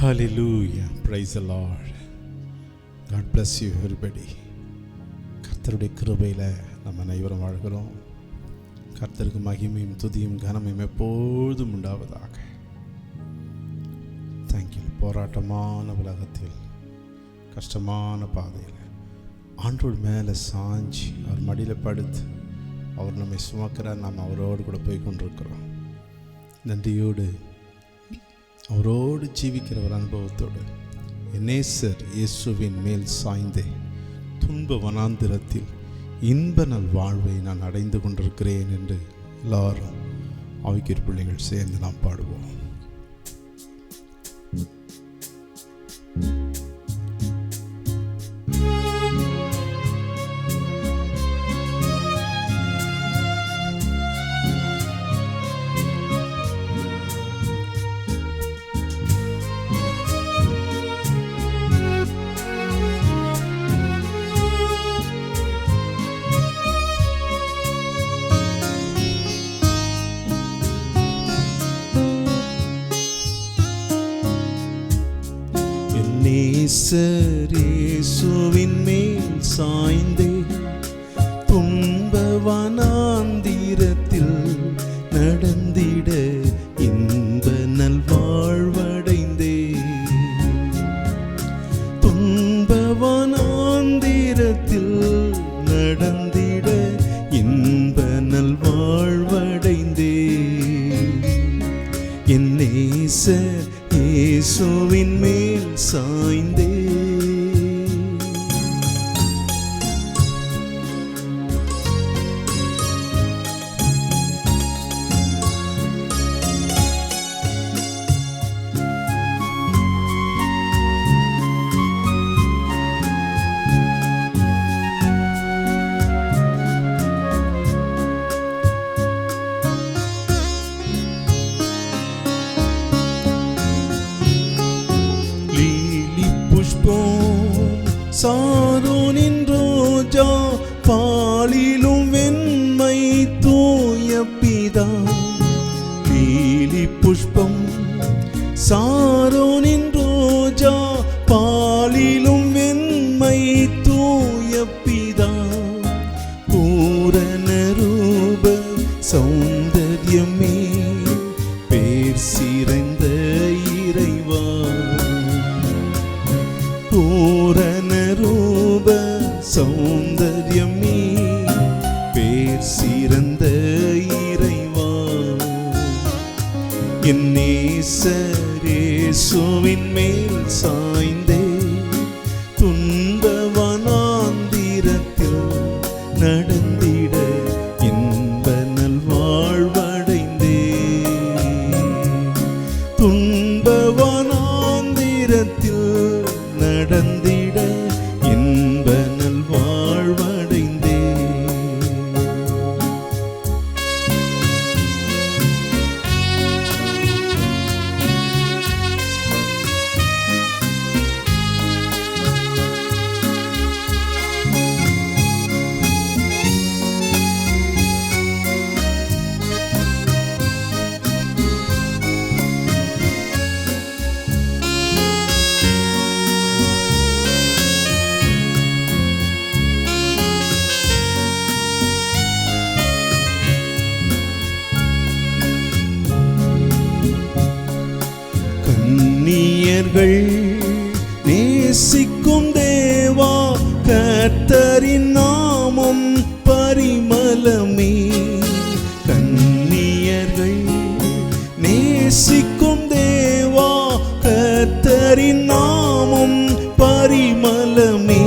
Hallelujah. Praise the Lord. God bless you everybody. கர்த்தருடைய கிருபையில் நம்ம அனைவரும் வாழ்கிறோம். கர்த்தருக்கு மகிமையும் துதியும் கனமும் எப்பொழுதும் உண்டாவதாக. தேங்க்யூ. போராட்டமான உலகத்தில், கஷ்டமான பாதையில் ஆண்டோடு மேலே சாஞ்சி அவர் மடியில் படுத்து அவர் நம்மை சுமக்கிறார். நாம் அவரோடு கூட போய் கொண்டிருக்கிறோம். நன்றியோடு அவரோடு ஜீவிக்கிற ஒரு அனுபவத்தோடு நேசர் இயேசுவின் மேல் சாய்ந்தே துன்ப வனாந்திரத்தில் இன்ப நல் வாழ்வை நான் அடைந்து கொண்டிருக்கிறேன் என்று எல்லாரும் ஆவிக்குரிய பிள்ளைகள் சேர்ந்து நாம் பாடுவோம். நேசர் இயேசுவின் மேல் சாய்ந்தே துன்ப வனாந்திரத்தில் நடந்திட இன்ப நல்வாழ்வடைந்தே. துன்ப வனாந்திரத்தில் நடந்திட இன்ப நல்வாழ்வடைந்தே. என் நேசர் இயேசுவின் மேல் சாய்ந்தே சாரோனின் ரோஜா பாலிலும் வெண்மை தூய பிதா. லீலி புஷ்பம் சாரோனின் ரோஜா பாலிலும் வெண்மை தூய பிதா. பூரண ரூப சௌந்தர்யமே பேர் சிறந்த இறைவா. பூரண ரூப சௌந்தர்யமே பேர் சிறந்த இறைவா. என் நேசர் இயேசுவின் மேல் சாய்ந்தே துன்ப வனாந்திரத்தில் நடந்திட இன்ப நல்வாழ்வடைந்தே. துன்ப வனாந்திரத்தில் நடந்திட இன்ப நல்வாழ்வடைந்தே. கன்னியர்கள் நேசிக்கும் தேவா கர்த்தரின் நாமம் பரிமளமே. கன்னியர்கள் நேசிக்கும் தேவா கர்த்தரின் நாமம் பரிமளமே.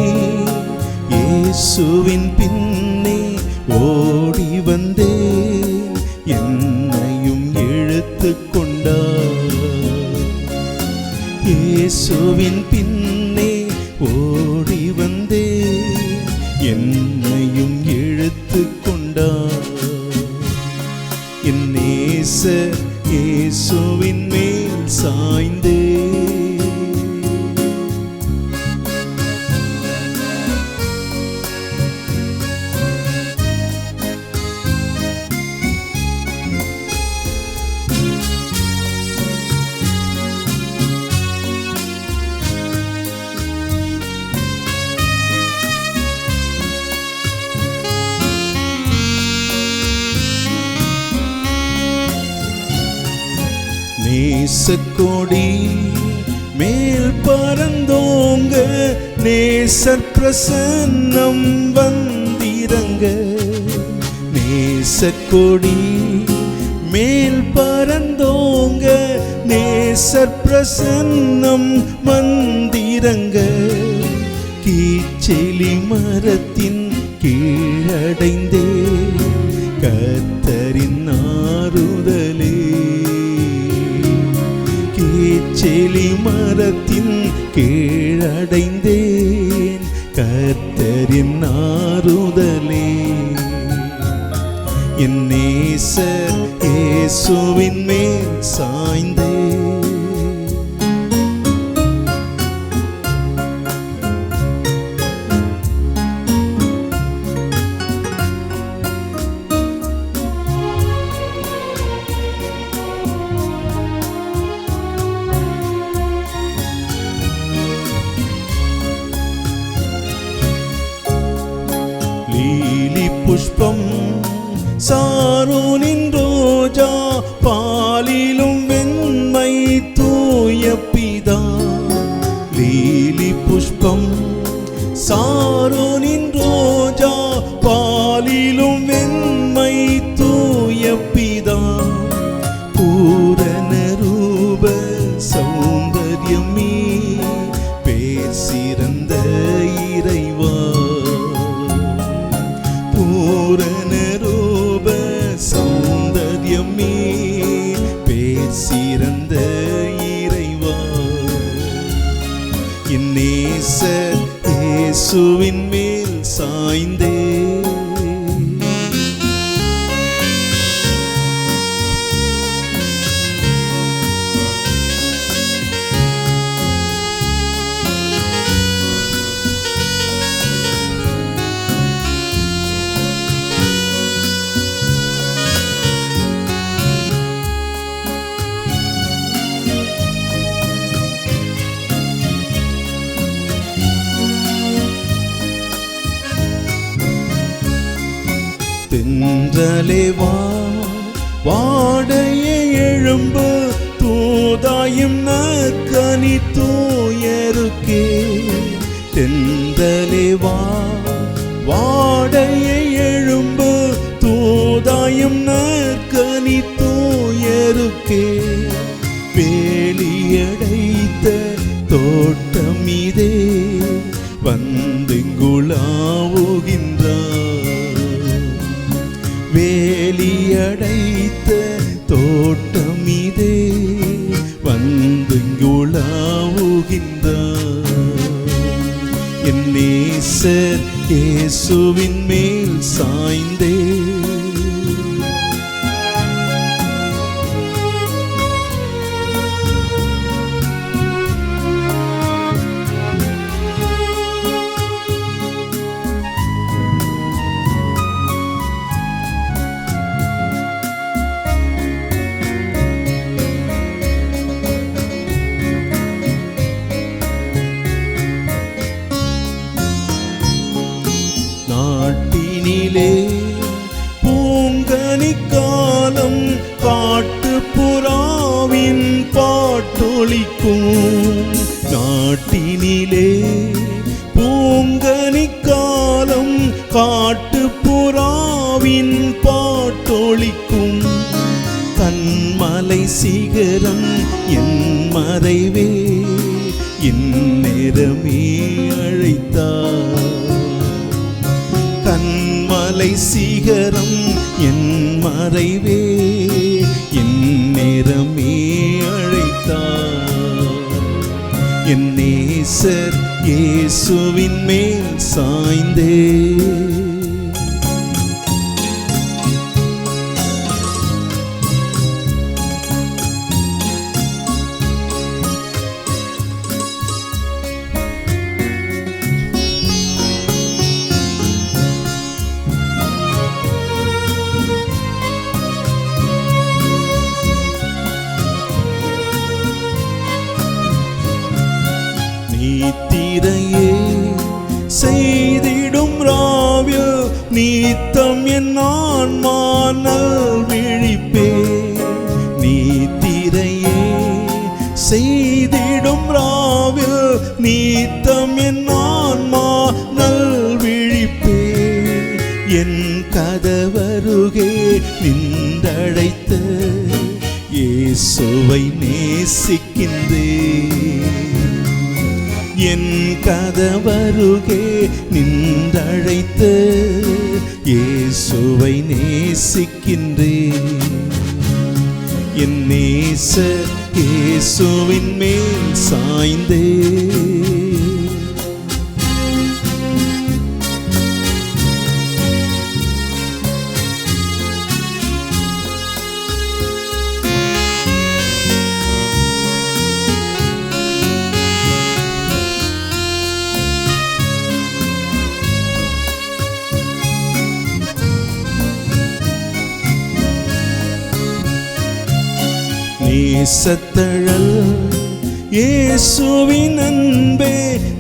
இயேசுவின் பின்னே ஓடி வந்தே என்னையும் இழுத்து கொண்டார். இயேசுவின் பின்னே ஓடி வந்தே என்னையும் இழுத்து கொண்டார். என் நேசர் இயேசுவின் மேல் சாய்ந்தே நேசக்கொடி மேல் பறந்தோங்க, நேசர் பிரசன்னம் வந்திரங்க. நேசக்கொடி மேல் பறந்தோங்க, நேசர் பிரசன்னம் வந்திரங்க. கீச்செலி மரத்தின் கீழடைந்தே கர்த்தரின் ஆறுதலே. கீச்செலி மரத்தின் கீழடைந்தேன் கர்த்தரின் ஆறுதலே. என் நேசர் இயேசுவின் மேல் சாய்ந்தே. லீலி புஷ்பம் சாரோனின் ரோஜா, பாலிலும் வெண்மை தூய பிதா. லீலி புஷ்பம் சாரோனின் ரோஜா, பாலிலும் வெண்மை தூய பிதா. பூரண ரூப சௌந்தர்யமே பேர் சிறந்த இறைவா. பூரண ரூப சௌந்தர்யமே பேர் சிறந்த இறைவா. என் நேசர் இயேசுவின் மேல் சாய்ந்தே. தென்றலே வா, வாடைய எழும்பு, தூதாயும் நற்கனி தூயருக்கே. தென்றலே வா, வாடைய எழும்பு, தூதாயும் நற்கனி தூயருக்கே. வேலியடைத்த தோட்டம் இதே வந்துங்குளாவுகின்றார். வேலியடைத்த தோட்டம் இதே வந்துங்குளாவுகின்றார். என் நேசர் இயேசுவின் மேல் சாய்ந்தே. நாட்டினிலே பூங்கனிக்காலம், காட்டு புறாவின் பாட்டொலிக்கும். நாட்டினிலே பூங்கனிக்காலம், காட்டு புறாவின் பாட்டொலிக்கும். கண்மலை சிகரம் என் மறைவே, இந்நேரமே அழைத்தார். கண்மலை சிகரம் என் மறைவே, இந்நேரமே அழைத்தார். என் நேசர் இயேசுவின் மேல் சாய்ந்தே. நீத்திரையே செய்திடும் ராவ்ய, நீத்தம் என் ஆன்மா நல்விழிப்பே. நீத்திரையே எய்திடும் ராவில் நீத்தம் என் ஆன்மா நல்விழிப்பே. என் கதவருகே நின்றழைத்த இயேசுவை நேசிக்கின்றேன். என் கதவருகே நின்றழைத்த இயேசுவை நேசிக்கின்றேன். என் நேசர் இயேசுவின் மேல் சாய்ந்தே நேசத்தழல் இயேசுவின் அன்பே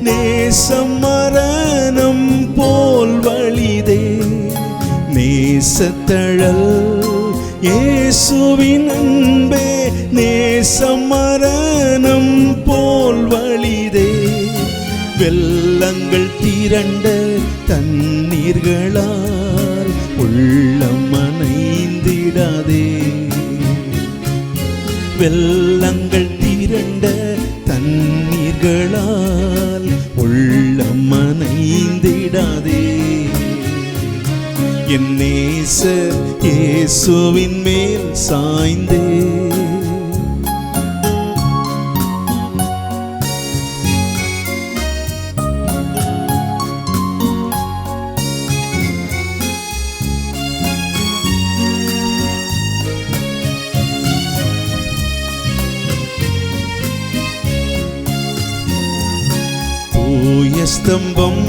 நேசம் மரணம் போல் வலிதே. நேசத்தழல் இயேசுவின் அன்பே நேசம் மரணம் போல் வலிதே. வெள்ளங்கள் திரண்ட தண்ணீர்களால் உள்ளம் அணைந்திடாதே. வெள்ளங்கள் திரண்ட தண்ணீர்களால் உள்ளம் அணைந்திடாதே. என் நேசர் இயேசுவின் மேல் சாய்ந்தே ஸ்தம்பம்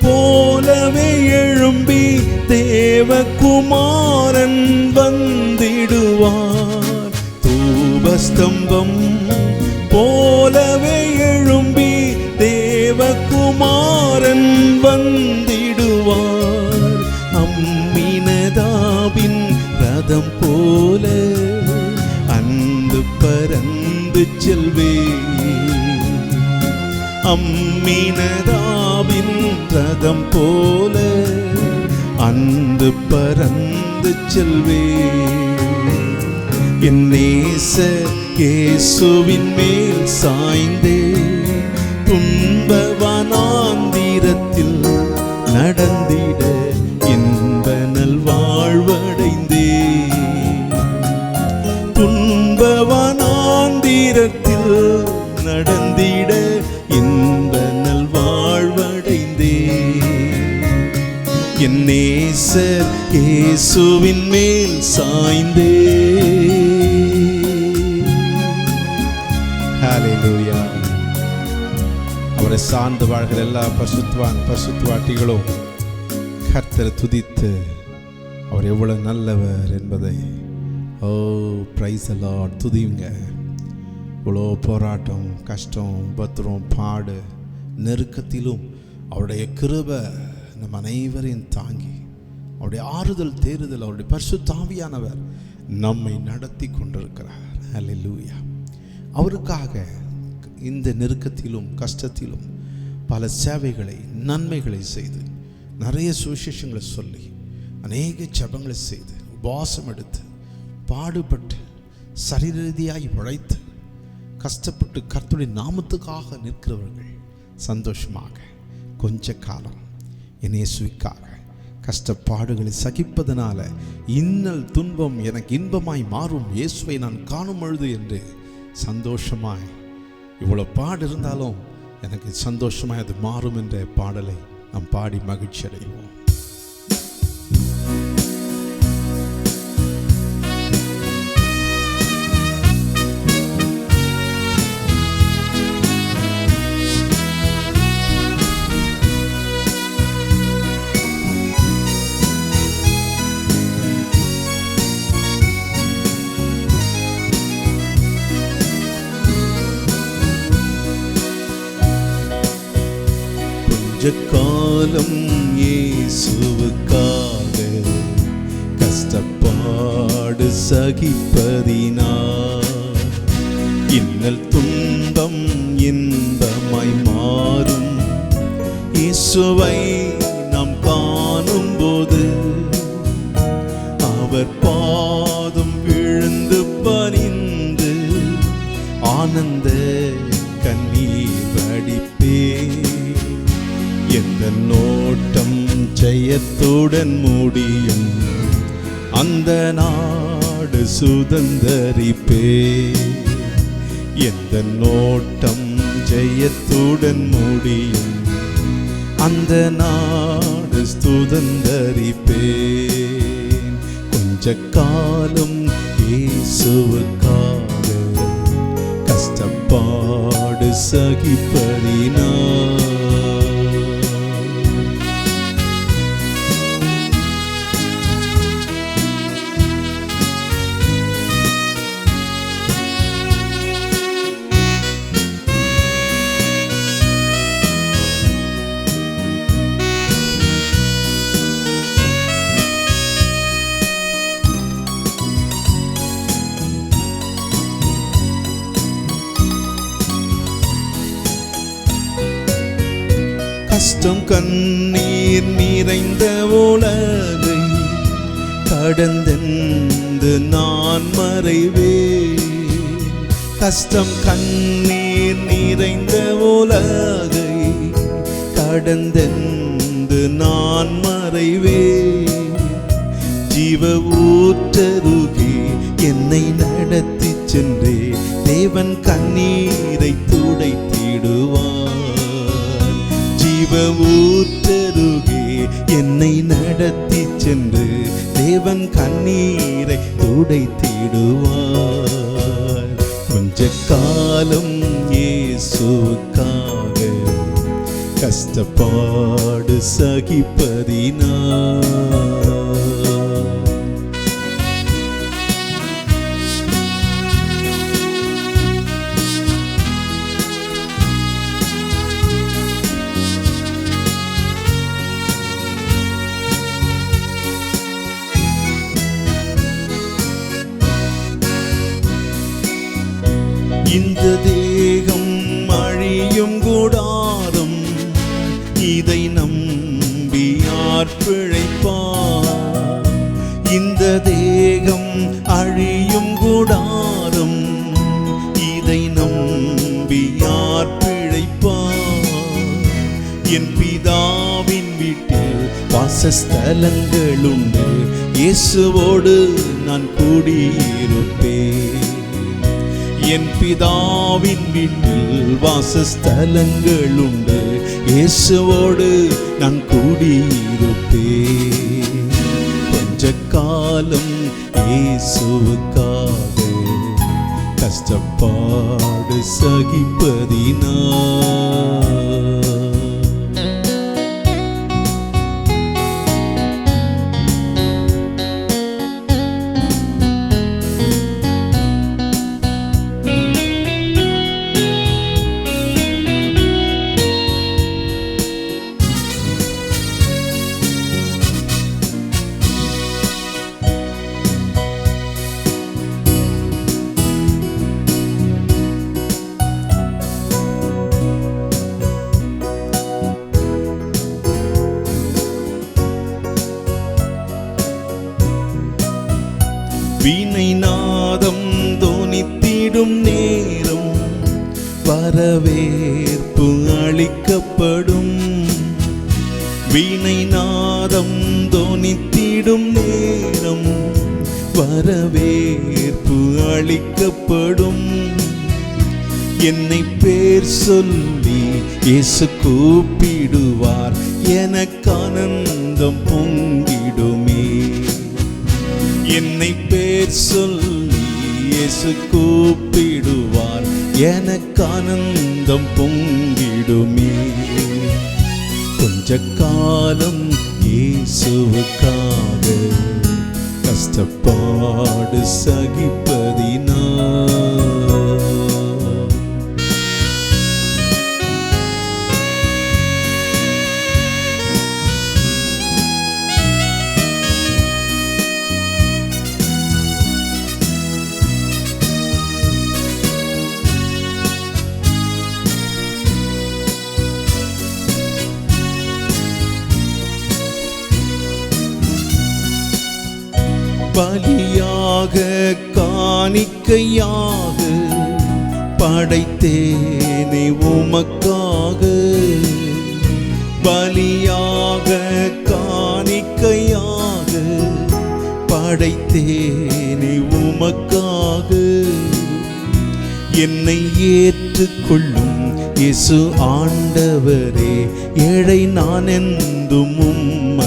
போலவே எழும்பி தேவகுமாரன் வந்திடுவார். தூபஸ்தம்பம் போலவே எழும்பி தேவகுமாரன் வந்திடுவார். அம்மினதாபின் ரதம் போல அன்பு பறந்து செல்வே. அம்மினதாபின் ரதம் போல அன்பு பறந்து செல்வே. என் நேசர் இயேசுவின் மேல் சாய்ந்தே துன்பவனாந்திரத்தில் நடந்திட இன்ப நல்வாழ்வடைந்தே. துன்பவனாந்திரத்தில் நடந்திட இன்ப நல்வாழ்வடைந்தே. என் நேசர் இயேசுவின் மேல் சாய்ந்தே. ஹல்லேலூயா. அவரை சார்ந்து வாழ்கிற எல்லா பரிசுத்தவாட்டிகளும் கர்த்தரை துதித்து அவர் எவ்வளவு நல்லவர் என்பதை பிரைஸ் தி லார்ட் துதியுங்க. இவ்வளோ போராட்டம், கஷ்டம், உபத்திரம், பாடு, நெருக்கத்திலும் அவருடைய கிருபை நம் அனைவரையும் தாங்கி அவருடைய ஆறுதல் தேறுதல் அவருடைய பரிசுத்த ஆவியானவர் நம்மை நடத்தி கொண்டிருக்கிறார். ஹல்லேலூயா. அவருக்காக இந்த நெருக்கத்திலும் கஷ்டத்திலும் பல சேவைகளை நன்மைகளை செய்து நிறைய சுவிசேஷங்களை சொல்லி அநேக ஜெபங்களை செய்து உபவாசம் எடுத்து பாடுபட்டு சரீர ரீதியாய் உழைத்து கஷ்டப்பட்டு கர்த்தருடைய நாமத்துக்காக நிற்கிறவர்கள் சந்தோஷமாக கொஞ்ச காலம் என் இயேசுவுக்காக கஷ்டப்பாடுகளை சகிப்பதனால இன்னல் துன்பம் எனக்கு இன்பமாய் மாறும், இயேசுவை நான் காணும் பொழுது என்று சந்தோஷமாய் இவ்வளோ பாடு இருந்தாலும் எனக்கு சந்தோஷமாய் அது மாறும் என்ற பாடலை நாம் பாடி மகிழ்ச்சி அடைவோம். காலம் இயேசுவுக்காக கஷ்டப்பாடு சகிப்பதினார் இன்னல் துன்பம் துன்பம் இன்பமாய் மாறும். இயேசுவை நாம் காணும்போது அவர் பாதம் விழுந்து பணிந்து ஆனந்த கண்ணீர் வடிப்பே. எந்த நோட்டம் ஜெயத்துடன் முடியும், அந்த நாடு சுதந்தரிப்பே. எந்த நோட்டம் ஜெயத்துடன் முடியும், அந்த நாடு சுதந்தரிப்பேன். கொஞ்ச காலம் இயேசுவுக்காக கஷ்டப்பாடு சகிப்பதினா கஷ்டம் கண்ணீர் நிறைந்த உலகை கடந்தெந்து நான் மறைவேன். கஷ்டம் கண்ணீர் நிறைந்த உலகை கடந்தெந்து நான் மறைவேன். ஜீவ ஊற்றருகே என்னை நடத்தி சென்றே தேவன் கண்ணீரை துடைத்திடுவார். ஜீவ ஊற்றருகே என்னை நடத்தி சென்று தேவன் கண்ணீரை துடைத்திடுவார். கொஞ்ச காலம் இயேசுவுக்காக கஷ்டப்பாடு சகிப்பதினா இந்த தேகம் அழியும் கூடாரம், இதை நம்பி யார் பிழைப்பார்? இந்த தேகம் அழியும் கூடாரம், இதை நம்பி யார் பிழைப்பார்? என் பிதாவின் வீட்டில் வாசஸ்தலங்களுண்டு, இயேசுவோடு நான் கூடியிருப்பேன். என் பிதாவின் வீட்டில் வாசஸ்தலங்கள் உண்டு, இயேசுவோடு நான் கூடியிருப்பேன். கொஞ்ச காலம் இயேசுவுக்காக கஷ்டப்பாடு சகிப்பதினா வீணை நாதம் தோனித்திடும் நேரம் வரவேற்பு அளிக்கப்படும். வீணை நாதம் தோனித்திடும் நேரம் வரவேற்பு அளிக்கப்படும். என்னை பேர் சொல்லி இயேசு கூப்பிடுவார், எனக்கு ஆனந்தம் பொங்கிடுமே. என்னை பேர் சொல்லி இயேசு கூப்பிடுவார், எனக்கு ஆனந்தம் பொங்கிடுமே. கொஞ்ச காலம் இயேசுவுக்காக கஷ்டப்பாடு சகிப்பதினா பலியாக காணிக்கையாக படைத்தேனே உமக்காக. பலியாக காணிக்கையாக படைத்தேனே உமக்காக. என்னை ஏற்றுக்கொள்ளும் இயேசு ஆண்டவரே, ஏழை நான் என்றும்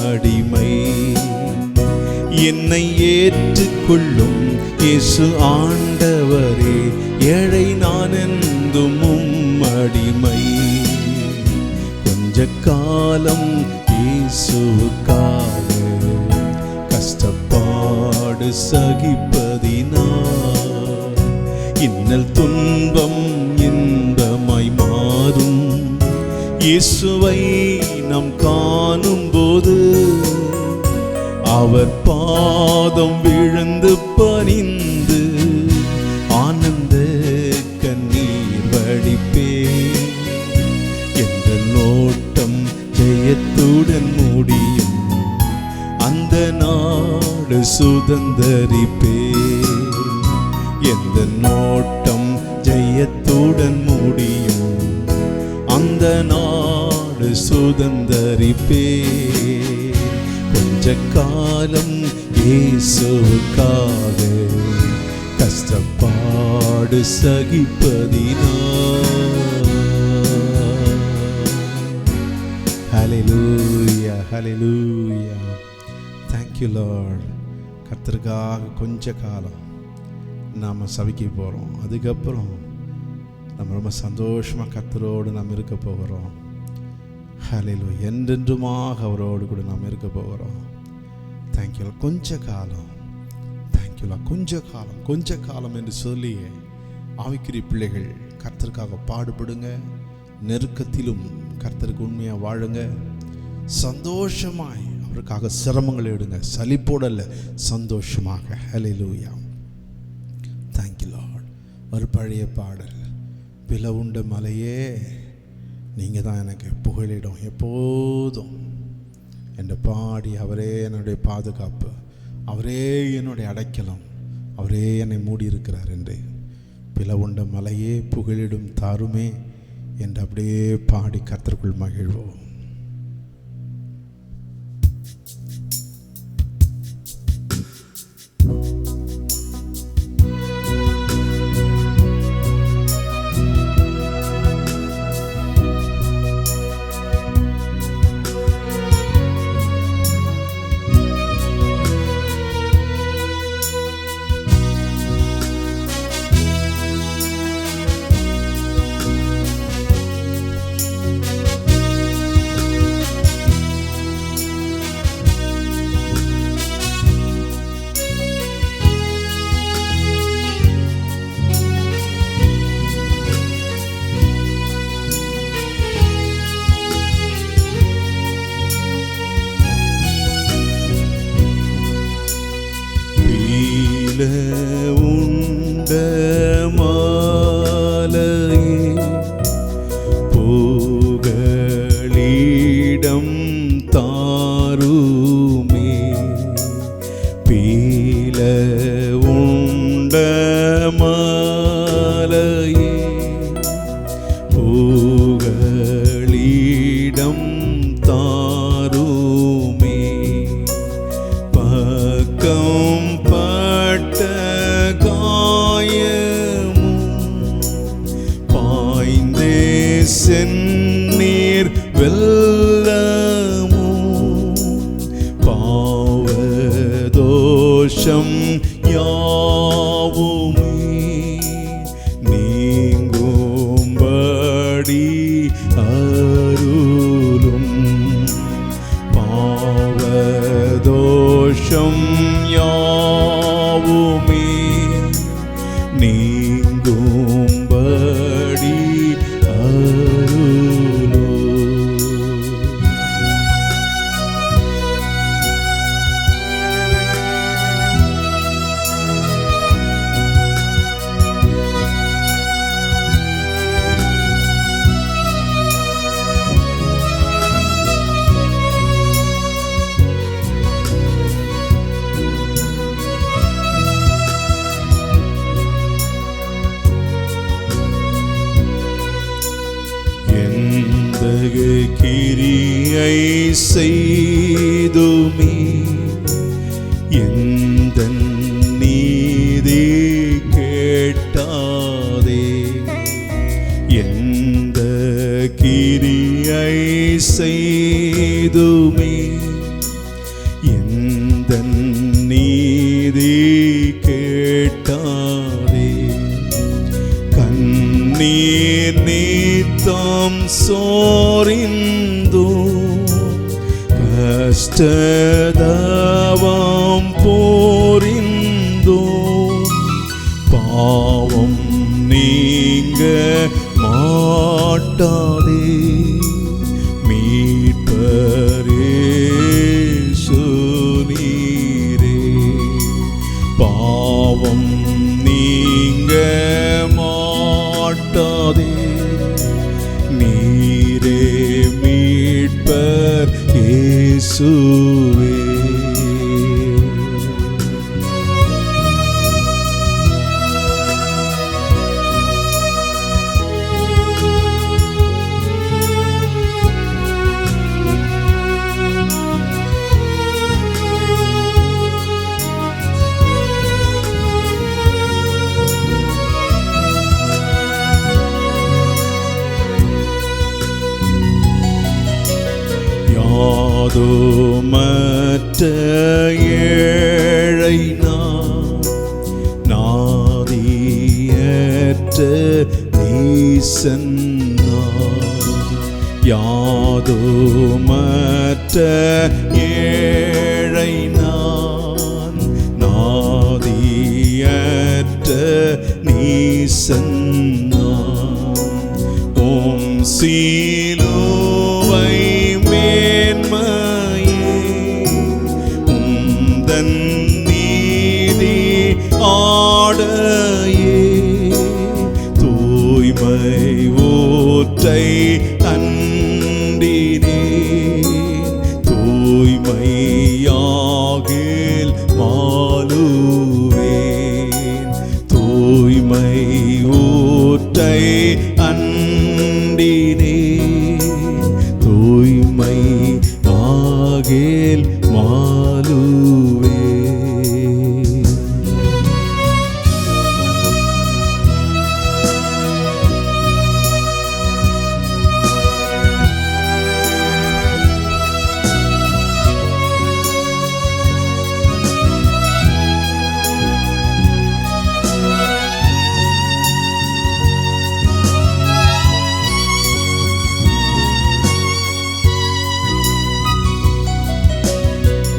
அடிமை. என்னை ஏற்றுக்கொள்ளும் இயேசு ஆண்டவரே, ஏழை நான் என்றும் அடிமை. கொஞ்ச காலம் இயேசுவுக்காக கஷ்டப்பாடு சகிப்பதினால் இன்னல் துன்பம் இன்பமாய் மாறும். இயேசுவை நாம் காணும் போது அவர் பாதம் விழுந்து பணிந்து ஆனந்த கண்ணீர் வடிப்பே. என்ற நோட்டம் ஜெயத்துடன் முடியும், அந்த நாடு சுதந்தரிப்பே. எந்த நோட்டம் ஜெயத்துடன் முடியும், அந்த நாடு சுதந்தரிப்பே. கொஞ்ச காலம் இயேசுவுக்காக கஷ்டப்பாடு சகிப்பதினால். ஹல்லேலூயா, ஹல்லேலூயா. Thank you Lord. கர்த்தருக்காக கொஞ்ச காலம் நாம் சபிக்க போகிறோம். அதுக்கப்புறம் நம்ம ரொம்ப சந்தோஷமாக கர்த்தரோடு நாம் இருக்க போகிறோம். ஹல்லேலூயா. என்றென்றுமாக அவரோடு கூட நாம் இருக்க போகிறோம். தேங்க்யூ. கொஞ்ச காலம், தேங்க்யூலா. கொஞ்ச காலம் என்று சொல்லி ஆவிக்குரிய பிள்ளைகள் கர்த்தருக்காக பாடுபடுங்க. நெருக்கத்திலும் கர்த்தருக்கு உண்மையாக வாழுங்க. சந்தோஷமாய் அவருக்காக சிரமங்களை எடுங்க. சலிப்போடல்ல, சந்தோஷமாக. ஹல்லேலூயா. Thank you Lord. ஒரு பழைய பாடல், பிளவுண்ட மலையே நீங்கள் தான் எனக்கு புகழிடம் எப்போதும் என்று பாடி, அவரே என்னுடைய பாதுகாப்பு, அவரே என்னுடைய அடைக்கலம், அவரே என்னை மூடியிருக்கிறார் என்று பிளவுண்ட மலையே புகழிடும் தாருமே என்று அப்படியே பாடி கர்த்தருக்குள் மகிழ்வோம். உண்ட மாலையே புகழிடம் தாருமே. பீல உண்ட மாலையே புகழிடம் தாருமே. பக்கம் சென்னீர் வெல்லமும் பாவதோஷம் யாவுமே நீங்கும்படி அருளும். பாவதோஷம் யாவுமே நீங்கும்படி அருளோ. கிரியை செய்துமே எந்த நீதி கேட்டாதே. எந்த கிரியை செய்துமே எந்த நீதி கேட்டாதே. கண்ணீர் நீத்தம் சோரிந்தோ கஷ்டதவம் போரிந்தோ பாவம் நீங்க மாட்டாதே. மீட்பரேசு நீரே பாவம் நீங்க மாட்டாதே. நீரே மீட்பர் இயேசுவே. யாதுமற்ற ஏழை நான் நாதியற்ற நீசன் நான். யாதுமற்ற ஏழை நான் நாதியற்ற நீசன் நான். ஓம் சிலுவை மேன்மையே உந்தன் நீதி ஆடையே தூய்மை ஊற்றை அண்டினே தூய்மையாகில் மாலுவேன். தூய்மை ஊற்றை அண்டினே தூய்மை ஆகில் மாலுவே.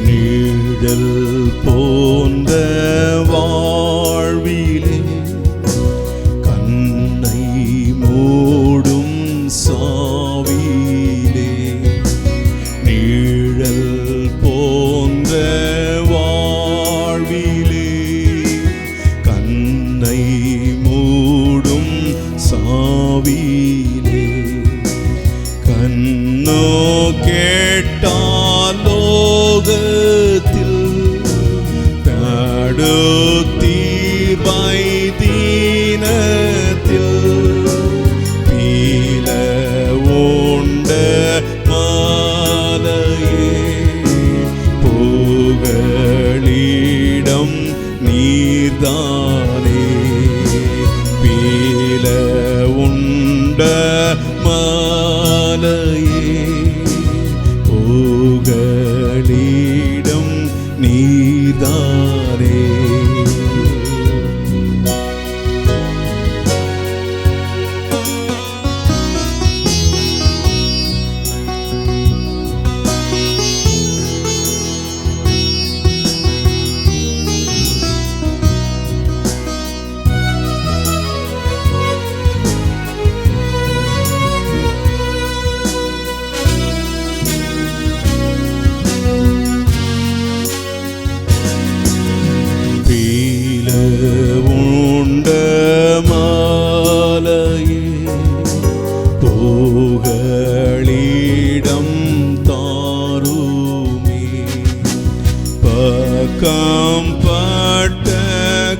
நிழல் போன்ற வாழ்விலே கண்ணை மூடும் சாவிலே. நிழல் போன்ற வாழ்விலே கண்ணை மூடும் சாவிலே. கண்ணோ கேட்டாலோகத்தில் தடுத்தீர் வைதீனத்தில் பீல உண்ட மாலையே புகழிடம் நீர்தானே. பீல உண்ட மாலையே புகழிடம் நீர்தானே. உண்ட மாலையே புகழிடம் தாருமே. பக்கம் பட்ட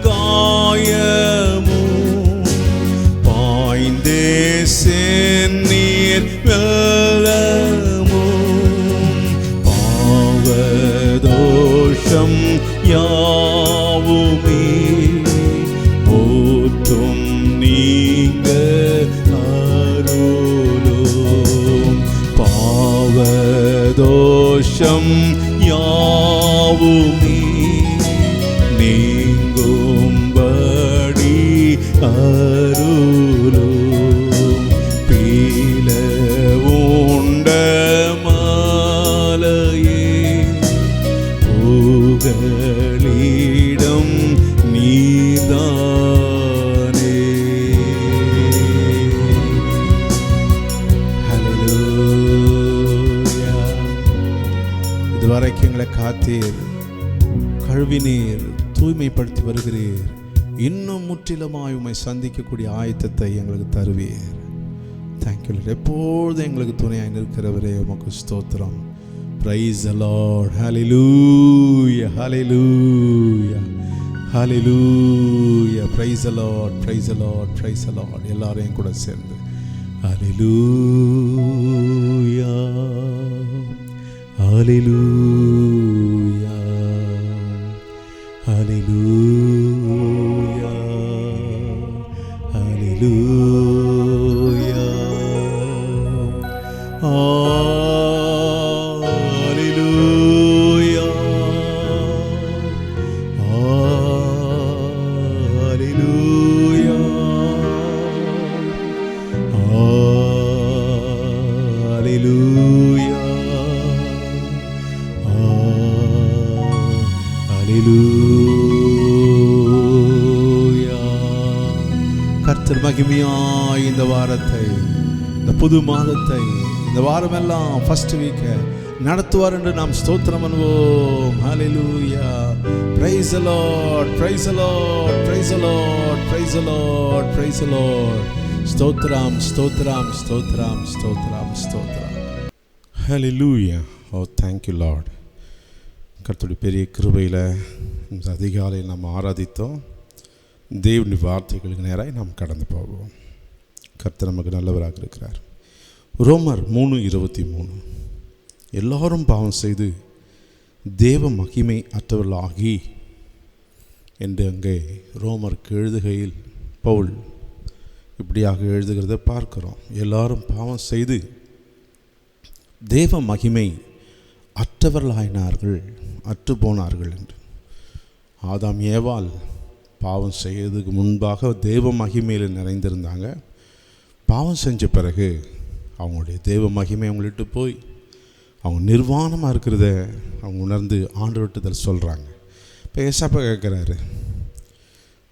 காயமும் பாய்ந்தே சென்னிய நீர் வெல்லமும் பாவதோஷம் யாவுமே போற்றும் நீங்க அருளும் பாவதோஷம் யாவுமே நீங்கும்படி அருளும் பீல உண்ட மாலையே புகலிடம் நீதானே. ஹல்லேலூயா. இதுவரைக்கும் எங்களை காத்தீர், கழுவினீர், தூய்மைப்படுத்தி வருகிறீர். இன்னும் முற்றிலுமாய் உம்மை சந்திக்கக்கூடிய ஆயத்தத்தை எங்களுக்கு தருவீர். தேங்க்யூ. எப்பொழுதும் எங்களுக்கு துணையாய் நிற்கிறவரே உமக்கு ஸ்தோத்திரம். Praise the Lord. Hallelujah. Hallelujah. Hallelujah. Praise the Lord. Praise the Lord. Praise the Lord. எல்லாரையும் கூட சேர்ந்து Hallelujah. Hallelujah. Hallelujah. Hallelujah. Hallelujah. Hallelujah. Hallelujah. Hallelujah. கர்த்தர் மகிமையாய் இந்த வாரத்தை, இந்த புது மாதத்தை, இந்த வாரமெல்லாம் ஃபர்ஸ்ட் வீக்கை நடத்துவார் என்று நாம் ஸ்தோத்திரம் பண்ணுவோம். ஹல்லேலூயா. Praise the Lord. Praise the Lord. Praise the Lord. Praise the Lord. Praise the Lord. ஸ்தோத்திரம் ஸ்தோத்திரம் ஸ்தோத்திரம் ஸ்தோத்திரம் ஸ்தோத்திரம். Hallelujah. Oh, thank you Lord. கர்த்தருடைய பெரிய கிருபையில் இந்த அதிகாலையில் நாம் ஆராதித்தோம். தேவனுடைய வார்த்தைகளுக்கு நேராக நாம் கடந்து போவோம். கர்த்தர் நமக்கு நல்லவராக இருக்கிறார். ரோமர் 3:23. எல்லாரும் பாவம் செய்து தேவ மகிமை அற்றவர்களாகி என்று அங்கே ரோமருக்கு எழுதுகையில் பவுல் இப்படியாக எழுதுகிறத பார்க்கிறோம். எல்லாரும் பாவம் செய்து தேவ மகிமை அற்றவர்களாயினார்கள், அற்று போனார்கள் என்று. ஆதாம் ஏவாள் பாவம் செய்யறதுக்கு முன்பாக தேவ மகிமையில் நிறைந்திருந்தாங்க. பாவம் செஞ்ச பிறகு அவங்களுடைய தேவ மகிமை அவங்கள்ட்ட போய் அவங்க நிர்வாணமாக இருக்கிறத அவங்க உணர்ந்து ஆண்டவர்கிட்ட சொல்கிறாங்க. இப்போ ஏசாப்பா கேட்குறாரு,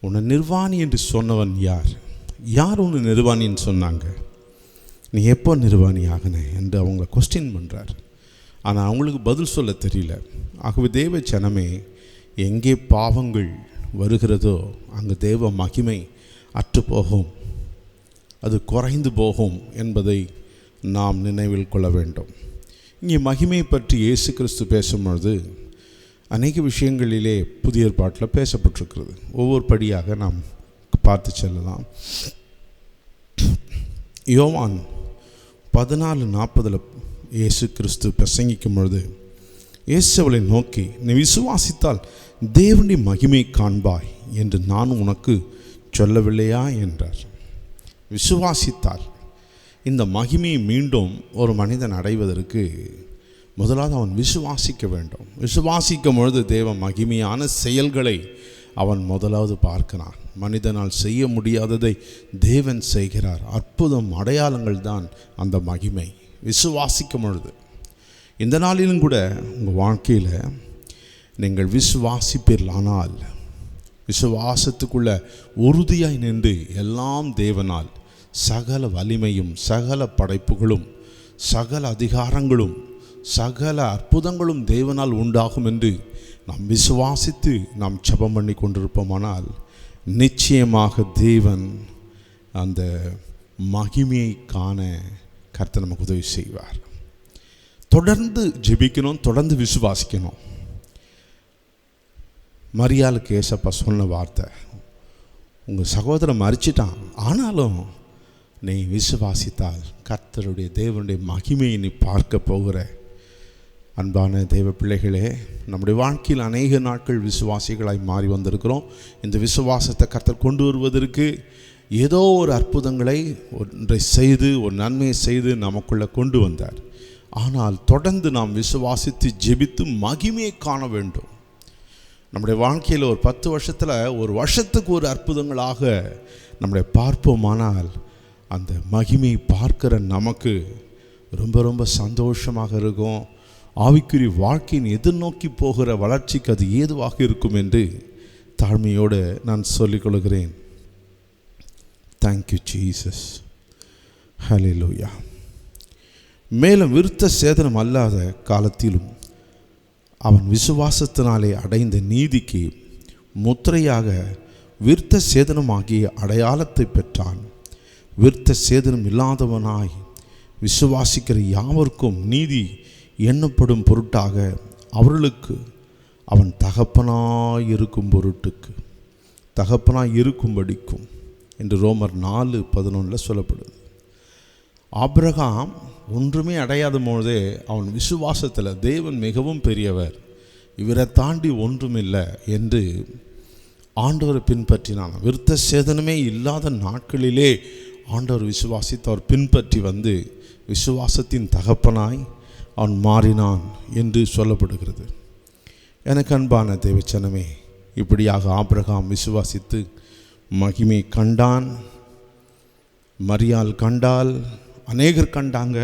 உன்னை நிர்வாணி என்று சொன்னவன் யார்? யார் உன்னை நிர்வாணின்னு சொன்னாங்க? நீ எப்போ நிர்வாணி ஆகின என்று அவங்கள கொஸ்டின் பண்ணுறார். ஆனால் அவங்களுக்கு பதில் சொல்ல தெரியல. ஆகவே தேவ ஜனமே, எங்கே பாவங்கள் வருகிறதோ அங்கு தேவ மகிமை அற்று போகும், அது குறைந்து போகும் என்பதை நாம் நினைவில் கொள்ள வேண்டும். இங்கே மகிமை பற்றி இயேசு கிறிஸ்து பேசும்பொழுது அநேக விஷயங்களிலே புதிய ஏற்பாட்டில் பேசப்பட்டிருக்கிறது. ஒவ்வொரு படியாக நாம் பார்த்து செல்லலாம். யோவான் 14:40 இயேசு கிறிஸ்து பிரசங்கிக்கும் பொழுது இயேசு அவளை நோக்கி, நீ விசுவாசித்தால் தேவனுடைய மகிமை காண்பாய் என்று நான் உனக்கு சொல்லவில்லையா என்றார். விசுவாசித்தால் இந்த மகிமையை மீண்டும் ஒரு மனிதன் அடைவதற்கு முதலாவது அவன் விசுவாசிக்க வேண்டும். விசுவாசிக்கும் பொழுது தேவ மகிமையான செயல்களை அவன் முதலாவது பார்க்கிறான். மனிதனால் செய்ய முடியாததை தேவன் செய்கிறார். அற்புதம், அடையாளங்கள் தான் அந்த மகிமை. விசுவாசிக்கும் பொழுது இந்த நாளிலும் கூட உங்கள் வாழ்க்கையில் நீங்கள் விசுவாசிப்பீர்களானால், விசுவாசத்துக்குள்ள உறுதியாய் நின்று எல்லாம் தேவனால், சகல வலிமையும் சகல படைப்புகளும் சகல அதிகாரங்களும் சகல அற்புதங்களும் தேவனால் உண்டாகும் என்று நாம் விசுவாசித்து நாம் ஜெபம் பண்ணி கொண்டிருப்போமானால் நிச்சயமாக தேவன் அந்த மகிமையை காண கர்த்தர் நமக்கு உதவி செய்வார். தொடர்ந்து ஜெபிக்கணும், தொடர்ந்து விசுவாசிக்கணும். மரியாளுக்கு ஏசப்பா சொன்ன வார்த்தை, உங்கள் சகோதரன் மரிச்சிட்டான், ஆனாலும் நீ விசுவாசித்தால் கர்த்தருடைய தேவனுடைய மகிமையை நீ பார்க்க போகிற. அன்பான தேவ பிள்ளைகளே, நம்முடைய வாழ்க்கையில் அநேக நாட்கள் விசுவாசிகளாய் மாறி வந்திருக்கிறோம். இந்த விசுவாசத்தை கர்த்தர் கொண்டு வருவதற்கு ஏதோ ஒரு அற்புதங்களை ஒன்றை செய்து ஒரு நன்மையை செய்து நமக்குள்ளே கொண்டு வந்தார். ஆனால் தொடர்ந்து நாம் விசுவாசித்து ஜெபித்து மகிமையை காண வேண்டும். நம்முடைய வாழ்க்கையில் ஒரு 10 வருஷத்தில் ஒரு வருஷத்துக்கு ஒரு அற்புதங்களாக நம்முடைய பார்ப்போமானால் அந்த மகிமையை பார்க்கிற நமக்கு ரொம்ப ரொம்ப சந்தோஷமாக இருக்கும். ஆவிக்குரிய வாழ்க்கையின் எதிர்நோக்கி போகிற வளர்ச்சிக்கு அது ஏதுவாக இருக்கும் என்று தாழ்மையோடு நான் சொல்லிக்கொள்கிறேன். Thank you Jesus. ஹல்லேலூயா. மேலும் விருத்த சேதனம் அல்லாத காலத்திலும் அவன் விசுவாசத்தினாலே அடைந்த நீதிக்கு முத்திரையாக விருத்த சேதனமாகிய அடையாளத்தை பெற்றான். விருத்த சேதனம் இல்லாதவனாய் விசுவாசிக்கிற யாவருக்கும் நீதி எண்ணப்படும் பொருட்டாக அவர்களுக்கு அவன் தகப்பனாய் இருக்கும் பொருட்டுக்கு தகப்பனாய் இருக்கும்படிக்கும் என்று ரோமர் 4:11 சொல்லப்படுது. ஆபிரகாம் ஒன்றுமே அடையாத பொழுதே அவன் விசுவாசத்தில் தேவன் மிகவும் பெரியவர், இவரை தாண்டி ஒன்றுமில்லை என்று ஆண்டவரை பின்பற்றினான். விருத்த சேதனமே இல்லாத நாட்களிலே ஆண்டவர் விசுவாசித்து அவர் பின்பற்றி வந்து விசுவாசத்தின் தகப்பனாய் அவன் மாறினான் என்று சொல்லப்படுகிறது. எனக்கு அன்பான தேவச்சனமே, இப்படியாக ஆபிரகாம் விசுவாசித்து மகிமை கண்டான். மரியாள் கண்டால், அநேகர் கண்டாங்க.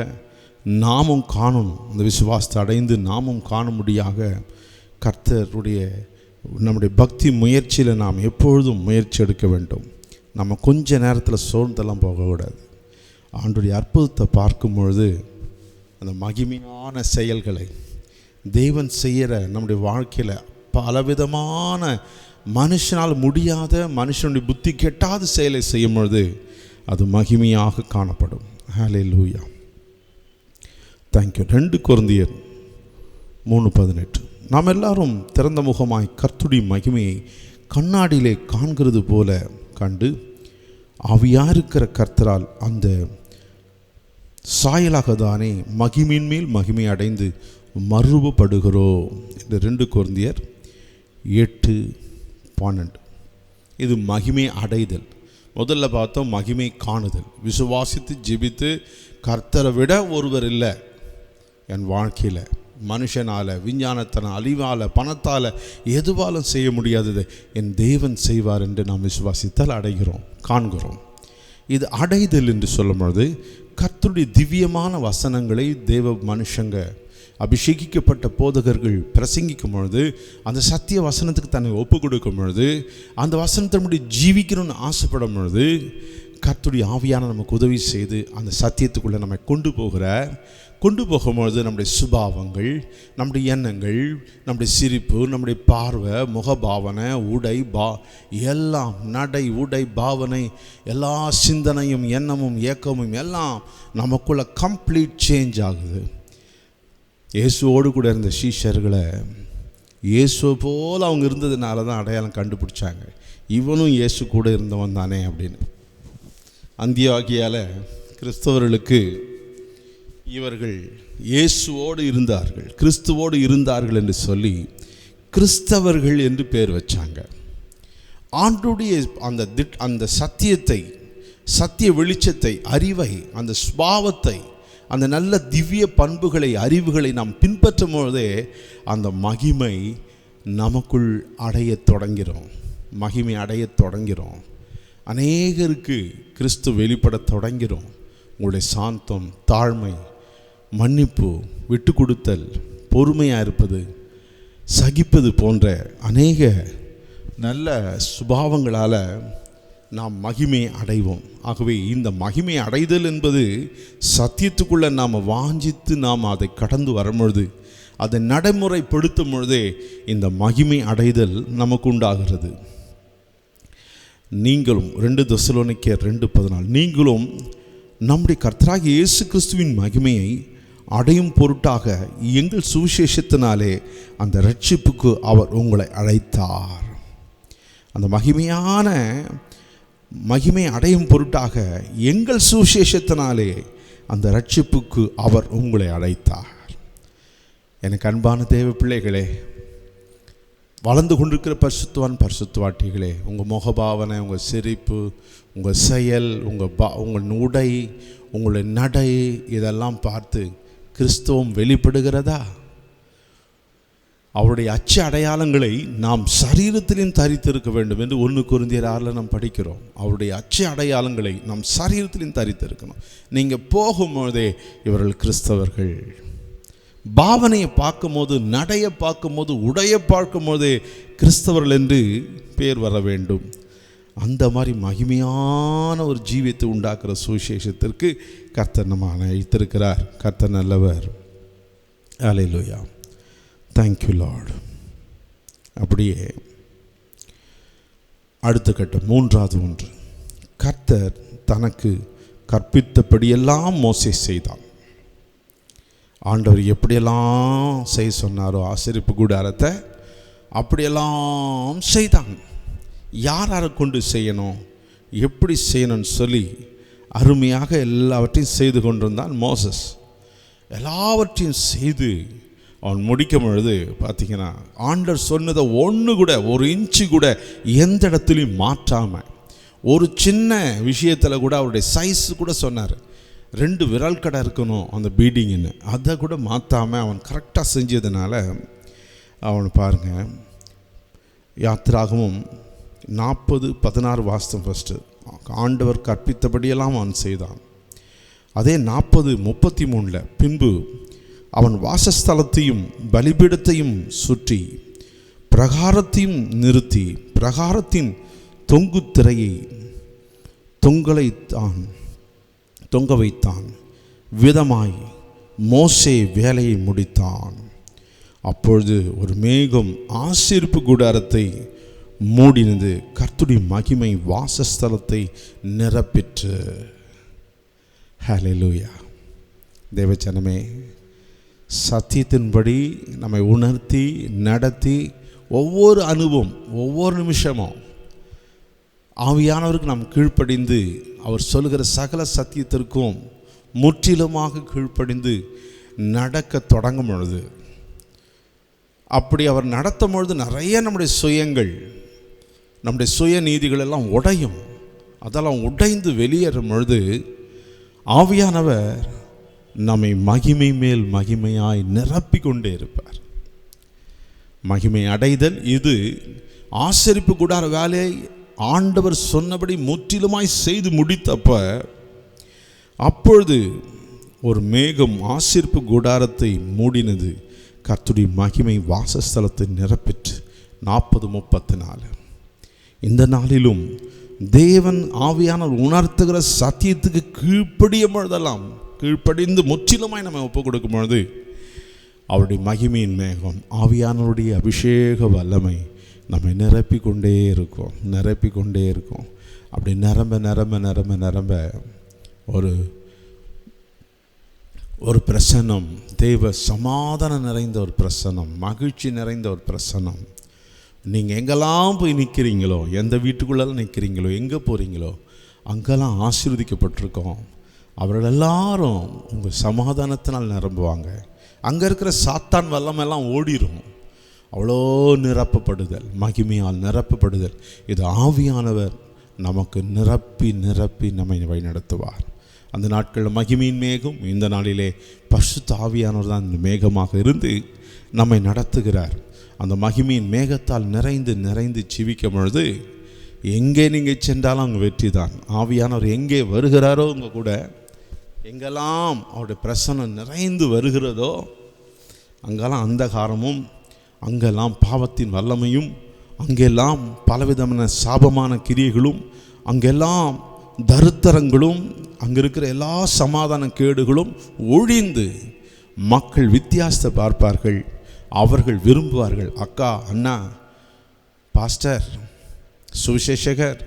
நாமும் காணணும். அந்த விசுவாசத்தை அடைந்து நாமும் காணும்படியாக கர்த்தருடைய நம்முடைய பக்தி முயற்சியில் நாம் எப்பொழுதும் முயற்சி எடுக்க வேண்டும். நம்ம கொஞ்ச நேரத்தில் சோர்ந்தெல்லாம் போகக்கூடாது. ஆண்டுடைய அற்புதத்தை பார்க்கும் பொழுது அந்த மகிமையான செயல்களை தேவன் செய்கிற நம்முடைய வாழ்க்கையில் பலவிதமான மனுஷனால் முடியாத, மனுஷனுடைய புத்தி கெட்டாத செயலை செய்யும் பொழுது அது மகிமையாக காணப்படும். ஹல்லேலூயா. தேங்க்யூ. 2 கொரிந்தியர் 3:18. நாம் எல்லாரும் திறந்த முகமாய் கர்த்தருடைய மகிமையை கண்ணாடியிலே காண்கிறது போல கண்டு ஆவியாயிருக்கிற கர்த்தரால் அந்த சாயலாக தானே மகிமையின் மேல் மகிமை அடைந்து மறுபடுகிறோம் என்று 2 கொரிந்தியர் 8:12. இது மகிமை அடைதல். முதல்ல பார்த்தோம் மகிமை காணுதல். விசுவாசித்து ஜெபித்து கர்த்தரை விட ஒருவர் இல்லை என் வாழ்க்கையில், மனுஷனால், விஞ்ஞானத்தினால், அழிவால், பணத்தால், எதுவாலும் செய்ய முடியாததை என் தேவன் செய்வார் என்று நாம் விசுவாசித்தால் அடைகிறோம், காண்கிறோம். இது அடைதல் என்று சொல்லும் பொழுது கர்த்தருடைய திவ்யமான வசனங்களை தேவ மனுஷங்க, அபிஷேகிக்கப்பட்ட போதகர்கள் பிரசங்கிக்கும் பொழுது, அந்த சத்திய வசனத்துக்கு தன்னை ஒப்பு கொடுக்கும் பொழுது, அந்த வசனத்தை முடி ஜீவிக்கணும்னு ஆசைப்படும் பொழுது கர்த்தருடைய ஆவியான நமக்கு உதவி செய்து அந்த சத்தியத்துக்குள்ளே நம்மை கொண்டு போகும்பொழுது நம்முடைய சுபாவங்கள், நம்முடைய எண்ணங்கள், நம்முடைய சிரிப்பு, நம்முடைய பார்வை, முகபாவனை, உடை எல்லாம், நடை, உடை, பாவனை, எல்லா சிந்தனையும், எண்ணமும், ஏக்கமும் எல்லாம் நமக்குள்ள கம்ப்ளீட் சேஞ்ச் ஆகுது. இயேசுவோடு கூட இருந்த சீஷர்களை இயேசு போல் அவங்க இருந்ததுனால தான் அடையாளம் கண்டுபிடிச்சாங்க. இவனும் இயேசு கூட இருந்தவன் தானே அப்படின்னு. அந்தியோகியால கிறிஸ்தவர்களுக்கு இவர்கள் இயேசுவோடு இருந்தார்கள், கிறிஸ்துவோடு இருந்தார்கள் என்று சொல்லி கிறிஸ்தவர்கள் என்று பேர் வச்சாங்க. ஆண்டுடைய அந்த சத்தியத்தை, சத்திய வெளிச்சத்தை, அறிவை, அந்த சுபாவத்தை, அந்த நல்ல திவ்ய பண்புகளை, அறிவுகளை நாம் பின்பற்றும் பொழுதே அந்த மகிமை நமக்குள் அடையத் தொடங்கிறோம். மகிமை அடையத் தொடங்கிறோம். அநேகருக்கு கிறிஸ்து வெளிப்படத் தொடங்கிறோம். உங்களுடைய சாந்தம், தாழ்மை, மன்னிப்பு, விட்டு கொடுத்தல், பொறுமையாக இருப்பது, சகிப்பது போன்ற அநேக நல்ல சுபாவங்களால் நாம் மகிமை அடைவோம். ஆகவே இந்த மகிமை அடைதல் என்பது சத்தியத்துக்குள்ளே நாம் வாஞ்சித்து நாம் அதை கடந்து வரும்பொழுது, அதை நடைமுறைப்படுத்தும் பொழுதே இந்த மகிமை அடைதல் நமக்கு உண்டாகிறது. நீங்களும் 2 தெசலோனிக்கேயர் 2:14, நீங்களும் நம்முடைய கர்த்தராகிய இயேசு கிறிஸ்துவின் மகிமையை அடையும் பொருட்டாக எங்கள் சுவிசேஷத்தினாலே அந்த ரட்சிப்புக்கு அவர் உங்களை அழைத்தார். அந்த மகிமையான மகிமை அடையும் பொருட்டாக எங்கள் சுவிசேஷத்தினாலே அந்த ரட்சிப்புக்கு அவர் உங்களை அழைத்தார். எனக்கு அன்பான தேவ பிள்ளைகளே, வளர்ந்து கொண்டிருக்கிற பரிசுத்தவான் பரிசுத்தவாட்டிகளே, உங்கள் முகபாவனை, உங்கள் சிரிப்பு, உங்கள் செயல், உங்கள் உடை, உங்களுடைய நடை, இதெல்லாம் பார்த்து கிறிஸ்தவம் வெளிப்படுகிறதா? அவருடைய அச்ச அடையாளங்களை நாம் சரீரத்திலும் தரித்திருக்க வேண்டும் என்று 1 கொரிந்தியர் 6 நாம் படிக்கிறோம். அவருடைய அச்ச அடையாளங்களை நாம் சரீரத்திலும் தரித்திருக்கணும். நீங்கள் போகும்போதே இவர்கள் கிறிஸ்தவர்கள், பாவனையை பார்க்கும்போது, நடையை பார்க்கும்போது, உடையை பார்க்கும்போதே கிறிஸ்தவர்கள் என்று பேர் வர வேண்டும். அந்த மாதிரி மகிமையான ஒரு ஜீவியத்தை உண்டாக்குற சுவிசேஷத்திற்கு கர்த்தர் நம்ம அழைத்திருக்கிறார். கர்த்தர் நல்லவர். அல்லேலூயா. Thank you Lord. அப்படியே அடுத்த கட்டம், 3வது ஒன்று, கர்த்தர் தனக்கு கற்பித்தபடியெல்லாம் மோசே செய்தான். ஆண்டவர் எப்படியெல்லாம் செய்ய சொன்னாரோ ஆசரிப்பு கூடாரத்தை அப்படியெல்லாம் செய்தான். யாரை கொண்டு செய்யணும், எப்படி செய்யணும்னு சொல்லி அருமையாக எல்லாவற்றையும் செய்து கொண்டிருந்தான் மோசஸ். எல்லாவற்றையும் செய்து அவன் முடிக்கும் பொழுது பார்த்திங்கன்னா, ஆண்டவர் சொன்னதை ஒன்று கூட, 1 இன்ச்சு கூட எந்த இடத்துலையும் மாற்றாமல், ஒரு சின்ன விஷயத்தில் கூட அவருடைய சைஸு கூட சொன்னார். 2 விரல் கடை இருக்கணும் அந்த பீடிங்குன்னு, அதை கூட மாற்றாமல் அவன் கரெக்டாக செஞ்சதுனால அவன் பாருங்கள், யாத்திராகமும் 40:16 வாஸ்தம் ஃபஸ்ட்டு, ஆண்டவர் கற்பித்தபடியெல்லாம் அவன் செய்தான். அதே 40:33 பின்பு அவன் வாசஸ்தலத்தையும் பலிபீடத்தையும் சுற்றி பிரகாரத்தையும் நிறுத்தி பிரகாரத்தின் தொங்கு திரையை தொங்க வைத்தான். விதமாய் மோசே வேலையை முடித்தான். அப்பொழுது ஒரு மேகம் ஆசரிப்பு கூடாரத்தை மூடினது, கர்த்தருடைய மகிமை வாசஸ்தலத்தை நிரப்பிற்று. ஹல்லேலூயா. தேவஜனமே, சத்தியத்தின்படி நம்மை உணர்த்தி நடத்தி ஒவ்வொரு அனுபவம், ஒவ்வொரு நிமிஷமும் ஆவியானவருக்கு நாம் கீழ்ப்படிந்து அவர் சொல்லுகிற சகல சத்தியத்திற்கும் முற்றிலுமாக கீழ்ப்படிந்து நடக்க தொடங்கும் பொழுது, அப்படி அவர் நடத்தும் பொழுது நிறைய நம்முடைய சுயங்கள், நம்முடைய சுய நீதிகள் எல்லாம் உடையும். அதெல்லாம் உடைந்து வெளியேறும் பொழுது ஆவியானவர் நம்மை மகிமை மேல் மகிமையாய் நிரப்பி கொண்டே இருப்பார். மகிமை அடைதல், இது ஆசரிப்பு கூடார வேலையை ஆண்டவர் சொன்னபடி முற்றிலுமாய் செய்து முடித்தப்ப, அப்பொழுது ஒரு மேகம் ஆசரிப்பு கூடாரத்தை மூடினது, கர்த்தருடைய மகிமை வாசஸ்தலத்தை நிரப்பிற்று. 40:34 இந்த நாளிலும் தேவன் ஆவியானவர் உணர்த்துகிற சத்தியத்துக்கு கீழ்ப்படியும் பொழுதெல்லாம், கீழ்ப்படிந்து முற்றிலுமாய் நம்ம ஒப்பு கொடுக்கும் பொழுது, அவருடைய மகிமையின் மேகம், ஆவியானவருடைய அபிஷேக வல்லமை நம்மை நிரப்பிக்கொண்டே இருக்கும். அப்படி நிரம்ப ஒரு பிரசன்னம், தெய்வ சமாதானம் நிறைந்த ஒரு பிரசன்னம், மகிழ்ச்சி நிறைந்த ஒரு பிரசன்னம். நீங்கள் எங்கெல்லாம் போய் நிற்கிறீங்களோ, எந்த வீட்டுக்குள்ளெல்லாம் நிற்கிறீங்களோ, எங்கே போகிறீங்களோ அங்கெல்லாம் ஆசீர்வதிக்கப்பட்டிருக்கோம். அவர்கள் எல்லாரும் உங்கள் சமாதானத்தினால் நிரம்புவாங்க. அங்கே இருக்கிற சாத்தான் வல்லமெல்லாம் ஓடிடும். அவ்வளோ நிரப்பப்படுதல், மகிமையால் நிரப்பப்படுதல். இது ஆவியானவர் நமக்கு நிரப்பி நம்மை வழிநடத்துவார். அந்த நாட்களில் மகிமையின் மேகம், இந்த நாளிலே பரிசுத்த ஆவியானவர் தான் இந்த மேகமாக இருந்து நம்மை நடத்துகிறார். அந்த மகிமையின் மேகத்தால் நிறைந்து ஜீவிக்கும் பொழுது எங்கே நீங்கள் சென்றாலும் அங்கே வெற்றி தான். ஆவியானவர் எங்கே வருகிறாரோ உங்கள் கூட, எங்கெல்லாம் அவருடைய பிரசன்னம் நிறைந்து வருகிறதோ அங்கெல்லாம் அந்தகாரமும், அங்கெல்லாம் பாவத்தின் வல்லமையும், அங்கெல்லாம் பலவிதமான சாபமான கிரியைகளும், அங்கெல்லாம் தருத்தரங்களும், அங்கே இருக்கிற எல்லா சமாதான கேடுகளும் ஒழிந்து மக்கள் வித்தியாசத்தை பார்ப்பார்கள். அவர்கள் விரும்புவார்கள், அக்கா, அண்ணா, பாஸ்டர், சுவிசேஷகர்,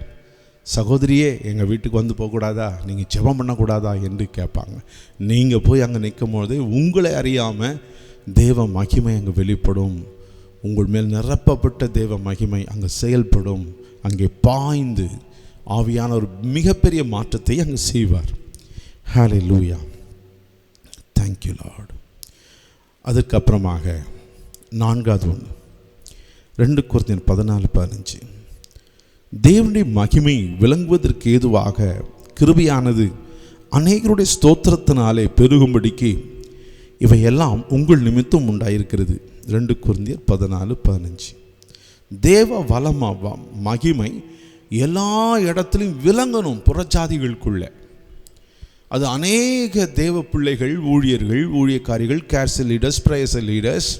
சகோதரியே, எங்கள் வீட்டுக்கு வந்து போகக்கூடாதா, நீங்கள் ஜெபம் பண்ணக்கூடாதா என்று கேட்பாங்க. நீங்கள் போய் அங்கே நிற்கும் பொழுது உங்களை அறியாமல் தேவ மகிமை அங்கே வெளிப்படும். உங்கள் மேல் நிரப்பப்பட்ட தேவ மகிமை அங்கே செயல்படும். அங்கே பாய்ந்து ஆவியான ஒரு மிகப்பெரிய மாற்றத்தை அங்கு செய்வார். ஹல்லேலூயா, தேங்க்யூ லார்ட். அதுக்கப்புறமாக 4வது ஒன்று 2 கொரிந்தியர் 14:15. தேவனுடைய மகிமை விளங்குவதற்கு ஏதுவாக கிருபையானது அநேகருடைய ஸ்தோத்திரத்தினாலே பெருகும்படிக்கு இவையெல்லாம் உங்கள் நிமித்தம் உண்டாயிருக்கிறது. 2 கொரிந்தியர் 14:15. தேவ மகிமை எல்லா இடத்துலையும் விளங்கணும் புறஜாதிகளுக்குள்ள. அது அநேக தேவ பிள்ளைகள், ஊழியர்கள், ஊழியக்காரிகள், கேர்சல் லீடர்ஸ், பிரேயர் லீடர்ஸ்,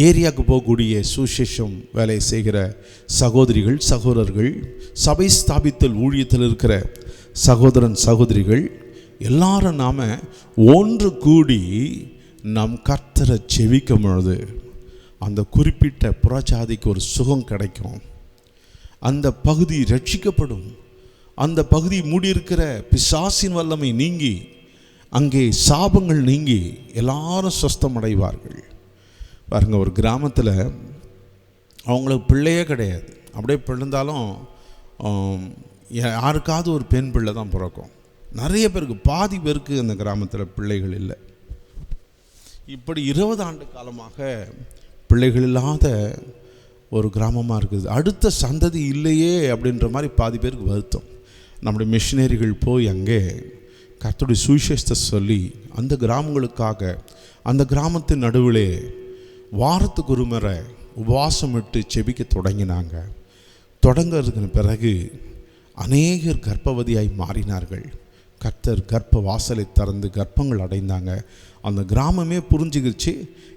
ஏரியாவுக்கு போகக்கூடிய சுசேஷம் வேலை செய்கிற சகோதரிகள், சகோதரர்கள், சபை ஸ்தாபித்தல் ஊழியத்தில் இருக்கிற சகோதரன் சகோதரிகள் எல்லாரும் நாம் ஒன்று கூடி நம் கர்த்தரை செவிக்கும் பொழுது அந்த குறிப்பிட்ட புறஜாதிக்கு ஒரு சுகம் கிடைக்கும். அந்த பகுதி ரட்சிக்கப்படும். அந்த பகுதி மூடியிருக்கிற பிசாசின் வல்லமை நீங்கி அங்கே சாபங்கள் நீங்கி எல்லாரும் சொஸ்தமடைவார்கள். பாருங்கள், ஒரு கிராமத்தில் அவங்களுக்கு பிள்ளையே கிடையாது. அப்படியே பிறந்தாலும் யாருக்காவது ஒரு பெண் பிள்ளை தான் பிறக்கும். நிறைய பேருக்கு, பாதி பேருக்கு அந்த கிராமத்தில் பிள்ளைகள் இல்லை. இப்படி 20 ஆண்டு காலமாக பிள்ளைகள் இல்லாத ஒரு கிராமமாக இருக்குது. அடுத்த சந்ததி இல்லையே அப்படின்ற மாதிரி பாதி பேருக்கு வருத்தம். நம்முடைய மிஷினரிகள் போய் அங்கே கர்த்தருடைய சுவிசேஷத்தை சொல்லி அந்த கிராமங்களுக்காக, அந்த கிராமத்தின் நடுவிலே வாரத்துக்கு ஒரு முறை உபவாசம் விட்டு செபிக்க தொடங்கினாங்க. தொடங்கிறதுக்கு பிறகு அநேகர் கர்ப்பவதியாய் மாறினார்கள். கர்த்தர் கர்ப்ப வாசலை திறந்து கர்ப்பங்கள் அடைந்தாங்க. அந்த கிராமமே புரிஞ்சுக்கிச்சு,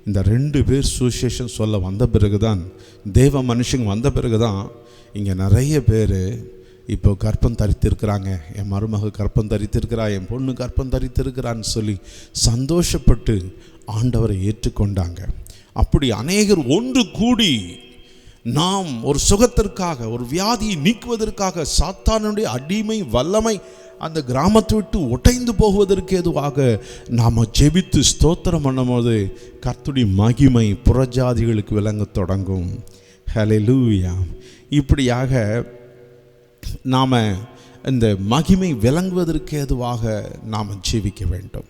இந்த 2 பேர் சுவிசேஷம் சொல்ல வந்த பிறகு தான், தேவ மனுஷங்க வந்த பிறகு தான் இங்கே நிறைய பேர் இப்போ கர்ப்பம் தரித்திருக்கிறாங்க. என் மருமக கர்ப்பம் தரித்திருக்கிறா, என் பொண்ணு கர்ப்பம் தரித்திருக்கிறான்னு சொல்லி சந்தோஷப்பட்டு ஆண்டவரை ஏற்றுக்கொண்டாங்க. அப்படி அநேகர் ஒன்று கூடி நாம் ஒரு சுகத்திற்காக, ஒரு வியாதியை நீக்குவதற்காக, சாத்தானுடைய அடிமை வல்லமை அந்த கிராமத்தை விட்டு உடைந்து போகுவதற்கு ஏதுவாக நாம் ஜெபித்து ஸ்தோத்திரம் பண்ணும்போது கர்த்தருடைய மகிமை புறஜாதிகளுக்கு விளங்க தொடங்கும். ஹல்லேலூயா. இப்படியாக நாம் இந்த மகிமை விளங்குவதற்கு ஏதுவாக நாம் ஜெபிக்க வேண்டும்.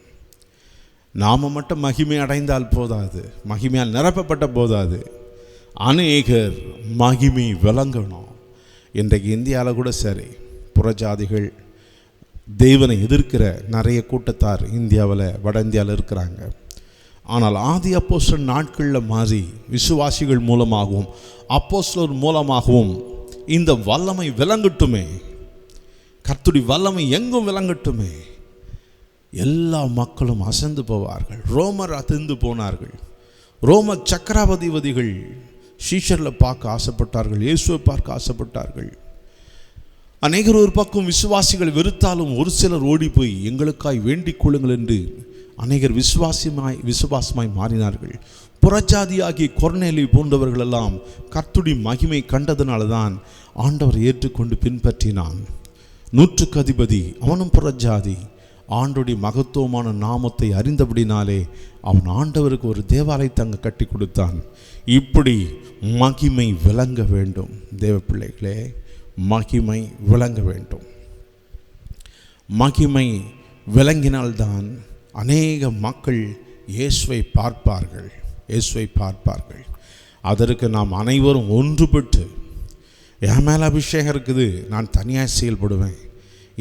நாம் மட்டும் மகிமை அடைந்தால் போதாது, மகிமையால் நிரப்பப்பட்ட போதாது, அநேகர் மகிமை விளங்கணும். இன்றைக்கு இந்தியாவில் கூட சரி, புறஜாதிகள் தேவனை எதிர்க்கிற நிறைய கூட்டத்தார் இந்தியாவில், வட இந்தியாவில் இருக்கிறாங்க. ஆனால் ஆதி அப்போஸ்தலர் நாட்களில் மாறி விசுவாசிகள் மூலமாகவும் அப்போஸ்தலர் மூலமாகவும் இந்த வல்லமை விளங்கட்டுமே, கர்த்தருடைய வல்லமை எங்கும் விளங்கட்டுமே. எல்லா மக்களும் அசந்து போவார்கள். ரோமர் அதிர்ந்து போனார்கள். ரோம சக்கராதிபதிகள் சீஷரில் பார்க்க ஆசைப்பட்டார்கள், இயேசுவை பார்க்க ஆசைப்பட்டார்கள். அநேகர் ஒரு பக்கம் விசுவாசிகள் வெறுத்தாலும் ஒரு சிலர் ஓடி போய் எங்களுக்காய் வேண்டிக் கொள்ளுங்கள் என்று அநேகர் விசுவாசமாய் மாறினார்கள். புறஜாதியாகிய கொர்நேலியு போன்றவர்களெல்லாம் கர்த்தருடைய மகிமை கண்டதனால தான் ஆண்டவர் ஏற்றுக்கொண்டு பின்பற்றினான். 100க்கு அதிபதி அவனும் புறஜாதி. ஆண்டவருடைய மகத்துவமான நாமத்தை அறிந்தபடினாலே அவன் ஆண்டவருக்கு ஒரு தேவாலயத்தை அங்கே கட்டி கொடுத்தான். இப்படி மகிமை விளங்க வேண்டும். தேவ பிள்ளைகளே, மகிமை விளங்க வேண்டும். மகிமை விளங்கினால்தான் அநேக மக்கள் இயேசுவை பார்ப்பார்கள். அதற்கு நாம் அனைவரும் ஒன்றுபட்டு, என் மேலே அபிஷேகம் இருக்குது, நான் தனியாக செயல்படுவேன்,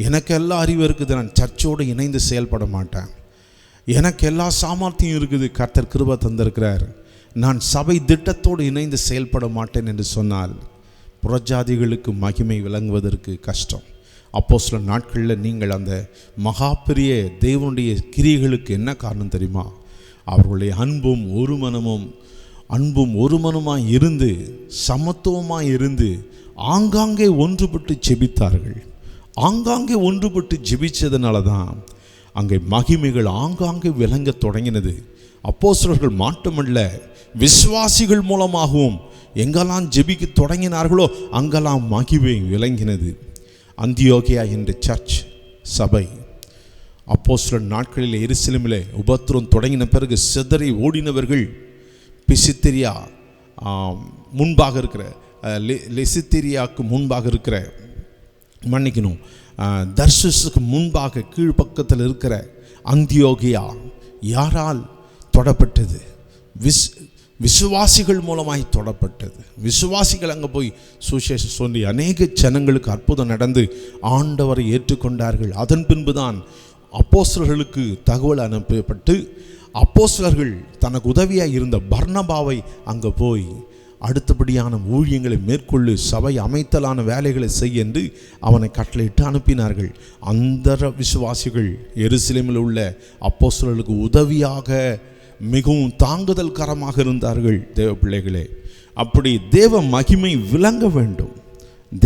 எனக்கு எல்லா அறிவு இருக்குது, நான் சர்ச்சோடு இணைந்து செயல்பட மாட்டேன், எனக்கு எல்லா சாமர்த்தியம் இருக்குது, கர்த்தர் கிருபை தந்திருக்கிறார், நான் சபை திட்டத்தோடு இணைந்து செயல்பட மாட்டேன் என்று சொன்னால் புறஜாதிகளுக்கு மகிமை விளங்குவதற்கு கஷ்டம். அப்போஸ்தலர் நாட்களில் நீங்கள் அந்த மகா பெரிய தேவனுடைய கிரியைகளுக்கு என்ன காரணம் தெரியுமா? அவர்களுடைய அன்பும் ஒரு மனமாய் இருந்து, சமத்துவமாய் இருந்து, ஆங்காங்கே ஒன்றுபட்டு ஜெபித்தார்கள். ஆங்காங்கே ஒன்றுபட்டு ஜெபிச்சதுனால தான் அங்கே மகிமைகள் ஆங்காங்கே விளங்க தொடங்கினது. அப்போஸ்தலர்கள் மட்டுமல்ல, விசுவாசிகள் மூலமாகவும் எங்கெல்லாம் ஜெபிக்க தொடங்கினார்களோ அங்கெல்லாம் மகிமை விளங்கினது. அந்தியோகியா என்ற சர்ச் சபை அப்போஸ்தலர் நாட்களில் எருசலேமிலே உபத்திரம் தொடங்கின பிறகு சிதறி ஓடினவர்கள் பிசித்திரியா முன்பாக இருக்கிற லெசித்திரியாவுக்கு முன்பாக இருக்கிற மன்னிக்கணும், தர்சுக்கு முன்பாக கீழ்ப்பக்கத்தில் இருக்கிற அந்தியோகியா யாரால் தொடப்பட்டது? விசுவாசிகள் மூலமாய் தொடப்பட்டது. விசுவாசிகள் அங்கே போய் சுவிசேஷம் சொல்லி அநேக ஜனங்களுக்கு அற்புதம் நடந்து ஆண்டவரை ஏற்றுக்கொண்டார்கள். அதன் பின்புதான் அப்போஸ்தலர்களுக்கு தகவல் அனுப்பப்பட்டு அப்போஸ்தலர்கள் தனக்கு உதவியாக இருந்த பர்னபாவை அங்கே போய் அடுத்தபடியான ஊழியங்களை மேற்கொள்ளு, சபை அமைத்தலான வேலைகளை செய்ய என்று அவனை கட்டளையிட்டு அனுப்பினார்கள். அந்த விசுவாசிகள் எருசலேமில் உள்ள அப்போஸ்தலர்களுக்கு உதவியாக மிகவும் தாங்குதல்கரமாக இருந்தார்கள். தேவ பிள்ளைகளே, அப்படி தேவ மகிமை விளங்க வேண்டும்,